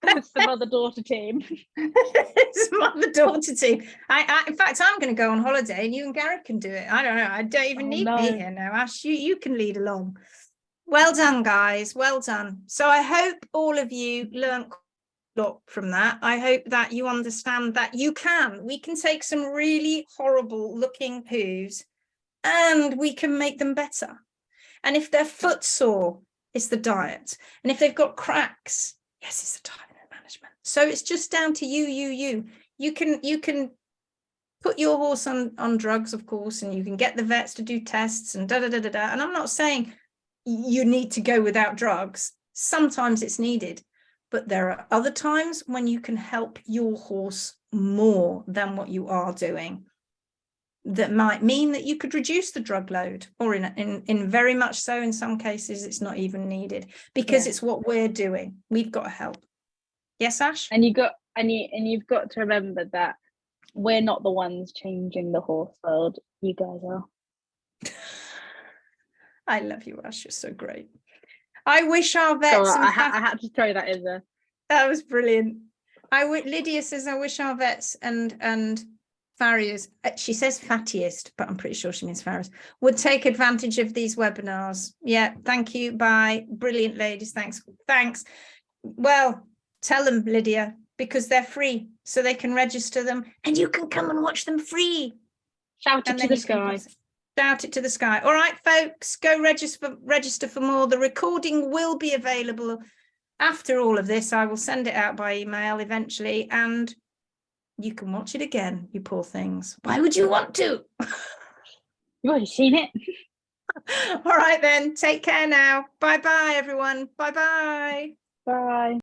B: It's the mother-daughter team.
A: It's mother-daughter team. In fact, I'm going to go on holiday and you and Garry can do it. I don't know. I don't even need me here now, Ash. You can lead along. Well done, guys. Well done. So I hope all of you learned a lot from that. I hope that you understand that we can take some really horrible looking poos and we can make them better. And if they're footsore, it's the diet. And if they've got cracks, yes, it's the diet and management. So it's just down to you. You can put your horse on drugs, of course, and you can get the vets to do tests and And I'm not saying you need to go without drugs. Sometimes it's needed, but there are other times when you can help your horse more than what you are doing. That might mean that you could reduce the drug load, or in very much so in some cases it's not even needed, because it's what we're doing. We've got to help. Yes, Ash?
B: And you've got to remember that we're not the ones changing the horse world. You guys are.
A: I love you, Ash. You're so great. I wish our vets.
B: I had to throw that in there.
A: That was brilliant. Lydia says, I wish our vets and farriers, she says fattiest, but I'm pretty sure she means farriers, would take advantage of these webinars. Yeah, thank you. Bye. Brilliant, ladies. Thanks. Well, tell them, Lydia, because they're free, so they can register them and you can come and watch them free.
B: Shout it to the sky.
A: Shout it to the sky. All right, folks, go register for more. The recording will be available after all of this. I will send it out by email eventually, and you can watch it again, you poor things. Why would you want to?
B: You've already seen it.
A: All right, then. Take care now. Bye-bye, everyone. Bye-bye.
B: Bye.